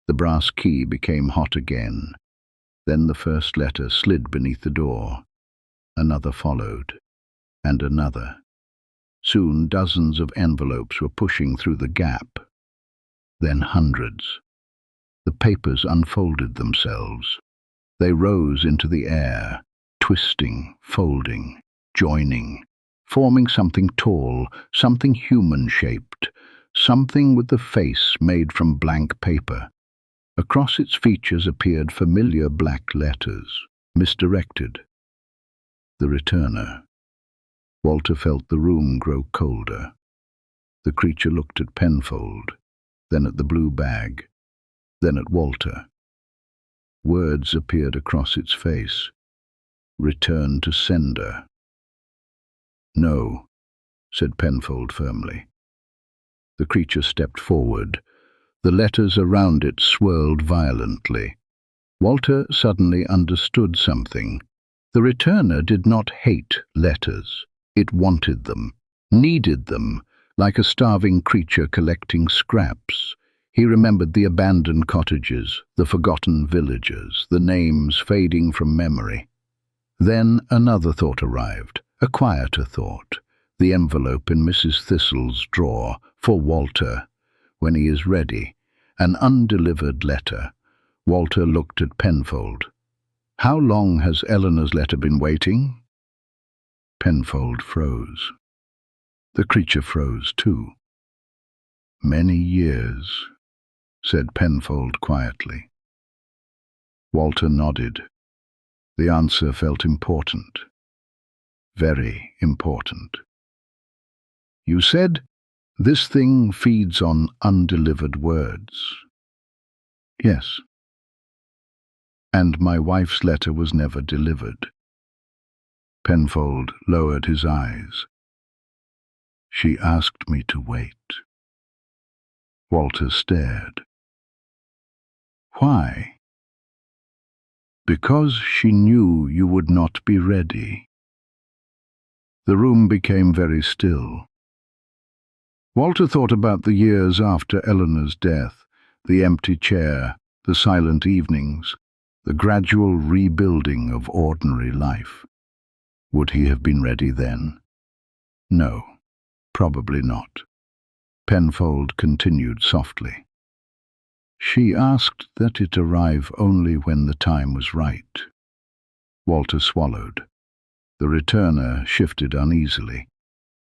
The brass key became hot again. Then the first letter slid beneath the door. Another followed, and another. Soon dozens of envelopes were pushing through the gap. Then hundreds. The papers unfolded themselves. They rose into the air, twisting, folding, joining, forming something tall, something human-shaped, something with the face made from blank paper. Across its features appeared familiar black letters, misdirected. The returner. Walter felt the room grow colder. The creature looked at Penfold, then at the blue bag, then at Walter. Words appeared across its face. Return to sender. No, said Penfold firmly. The creature stepped forward. The letters around it swirled violently. Walter suddenly understood something. The returner did not hate letters. It wanted them, needed them, like a starving creature collecting scraps. He remembered the abandoned cottages, the forgotten villages, the names fading from memory. Then another thought arrived, a quieter thought. The envelope in Mrs. Thistle's drawer, for Walter, when he is ready. An undelivered letter. Walter looked at Penfold. How long has Eleanor's letter been waiting? Penfold froze. The creature froze too. Many years, said Penfold quietly. Walter nodded. The answer felt important. Very important. You said, this thing feeds on undelivered words. Yes. And my wife's letter was never delivered. Penfold lowered his eyes. She asked me to wait. Walter stared. Why? Because she knew you would not be ready. The room became very still. Walter thought about the years after Eleanor's death, the empty chair, the silent evenings, the gradual rebuilding of ordinary life. Would he have been ready then? No, probably not. Penfold continued softly. She asked that it arrive only when the time was right. Walter swallowed. The returner shifted uneasily.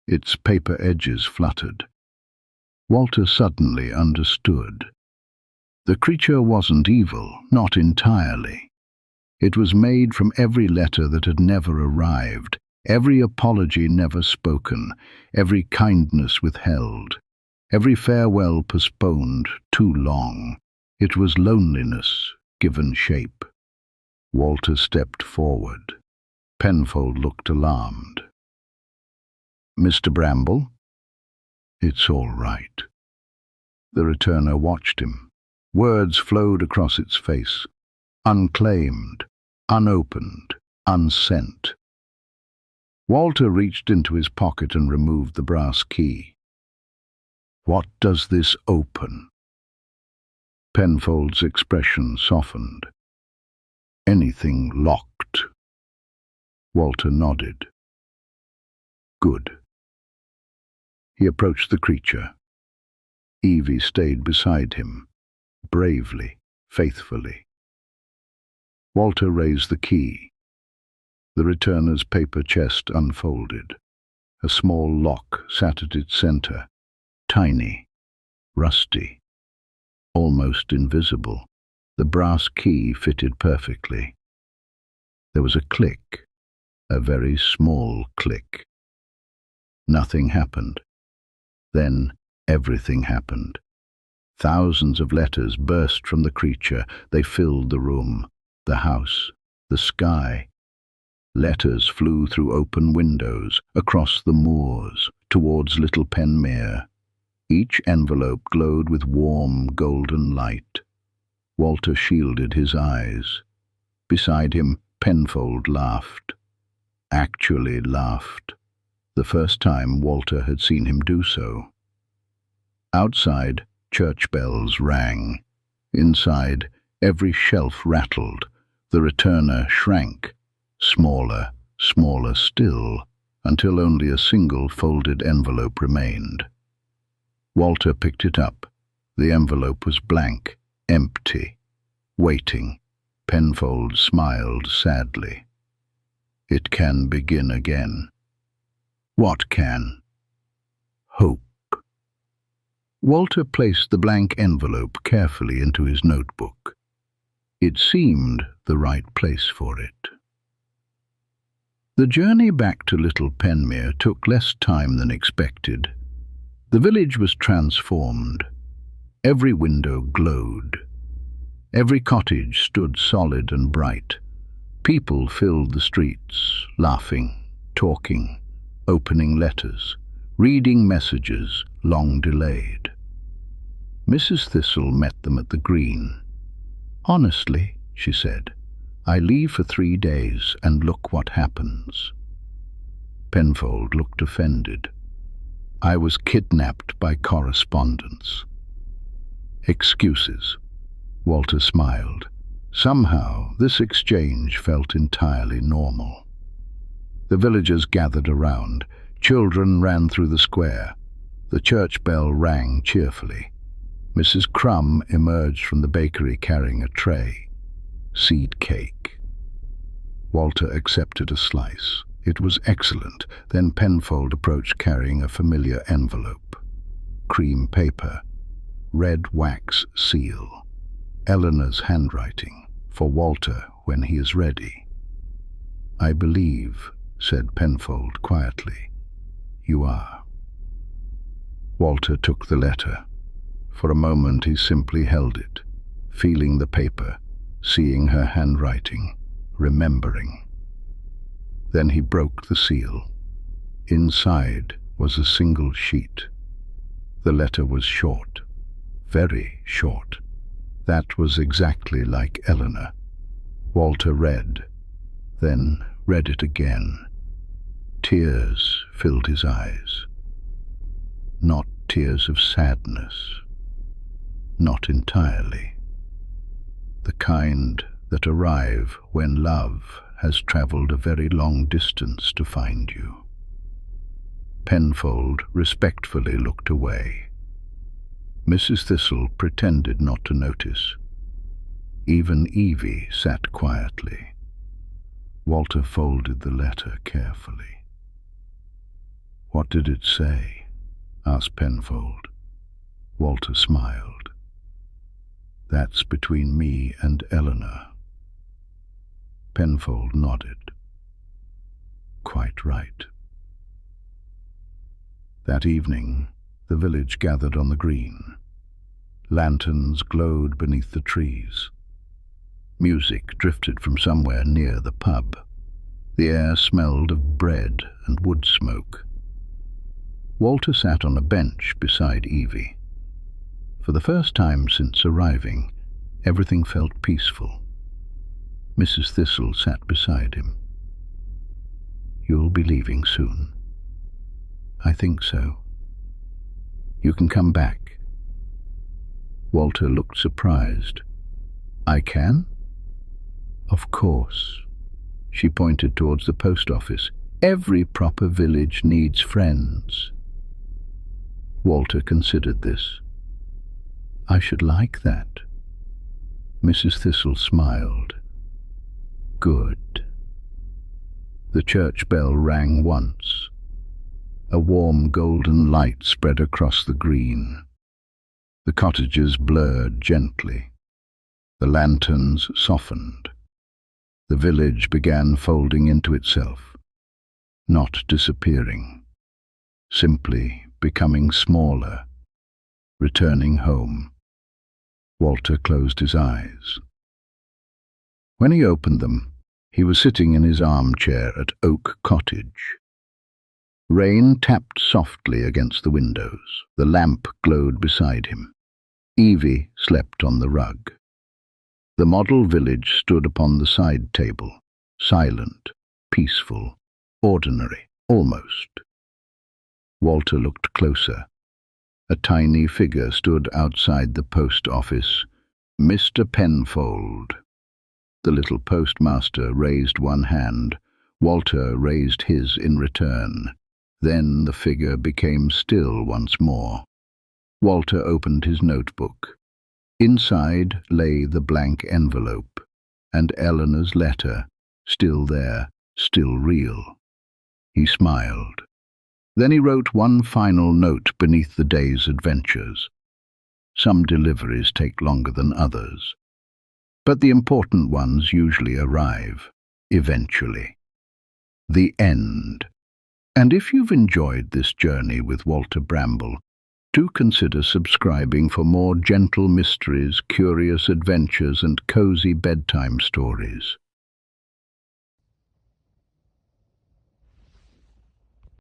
Its paper edges fluttered. Walter suddenly understood. The creature wasn't evil, not entirely. It was made from every letter that had never arrived, every apology never spoken, every kindness withheld, every farewell postponed too long. It was loneliness given shape. Walter stepped forward. Penfold looked alarmed. Mr. Bramble? It's all right. The returner watched him. Words flowed across its face. Unclaimed, unopened, unsent. Walter reached into his pocket and removed the brass key. What does this open? Penfold's expression softened. Anything locked. Walter nodded. Good. He approached the creature. Evie stayed beside him, bravely, faithfully. Walter raised the key. The returner's paper chest unfolded. A small lock sat at its center, tiny, rusty, almost invisible. The brass key fitted perfectly. There was a click, a very small click. Nothing happened. Then everything happened. Thousands of letters burst from the creature. They filled the room. the house, the sky. Letters flew through open windows, across the moors, towards Little Penmere. Each envelope glowed with warm, golden light. Walter shielded his eyes. Beside him, Penfold laughed. Actually laughed. The first time Walter had seen him do so. Outside, church bells rang. Inside, every shelf rattled. The returner shrank, smaller, smaller still, until only a single folded envelope remained. Walter picked it up. The envelope was blank, empty, waiting. Penfold smiled sadly. It can begin again. What can? Hope. Walter placed the blank envelope carefully into his notebook. It seemed the right place for it. The journey back to Little Penmere took less time than expected. The village was transformed. Every window glowed. Every cottage stood solid and bright. People filled the streets, laughing, talking, opening letters, reading messages long delayed. Mrs. Thistle met them at the green. "Honestly," she said, "I leave for 3 days, and look what happens." Penfold looked offended. "I was kidnapped by correspondence." "Excuses." Walter smiled. Somehow this exchange felt entirely normal. The villagers gathered around. Children ran through the square. The church bell rang cheerfully. Mrs. Crumb emerged from the bakery carrying a tray. Seed cake. Walter accepted a slice. It was excellent. Then Penfold approached carrying a familiar envelope. Cream paper. Red wax seal. Eleanor's handwriting. For Walter when he is ready. "I believe," said Penfold quietly, "you are." Walter took the letter. For a moment he simply held it, feeling the paper, seeing her handwriting, remembering. Then he broke the seal. Inside was a single sheet. The letter was short, very short. That was exactly like Eleanor. Walter read, then read it again. Tears filled his eyes. Not tears of sadness. Not entirely. The kind that arrive when love has travelled a very long distance to find you. Penfold respectfully looked away. Mrs. Thistle pretended not to notice. Even Evie sat quietly. Walter folded the letter carefully. "What did it say?" asked Penfold. Walter smiled. "That's between me and Eleanor." Penfold nodded. "Quite right." That evening, the village gathered on the green. Lanterns glowed beneath the trees. Music drifted from somewhere near the pub. The air smelled of bread and wood smoke. Walter sat on a bench beside Evie. For the first time since arriving, everything felt peaceful. Mrs. Thistle sat beside him. "You'll be leaving soon." "I think so." "You can come back." Walter looked surprised. "I can?" "Of course." She pointed towards the post office. "Every proper village needs friends." Walter considered this. "I should like that." Mrs. Thistle smiled. "Good." The church bell rang once. A warm golden light spread across the green. The cottages blurred gently. The lanterns softened. The village began folding into itself, not disappearing, simply becoming smaller, returning home. Walter closed his eyes. When he opened them, he was sitting in his armchair at Oak Cottage. Rain tapped softly against the windows. The lamp glowed beside him. Evie slept on the rug. The model village stood upon the side table, silent, peaceful, ordinary, almost. Walter looked closer. A tiny figure stood outside the post office. Mr. Penfold. The little postmaster raised one hand. Walter raised his in return. Then the figure became still once more. Walter opened his notebook. Inside lay the blank envelope, and Eleanor's letter, still there, still real. He smiled. Then he wrote one final note beneath the day's adventures. Some deliveries take longer than others, but the important ones usually arrive, eventually. The end. And if you've enjoyed this journey with Walter Bramble, do consider subscribing for more gentle mysteries, curious adventures, and cozy bedtime stories.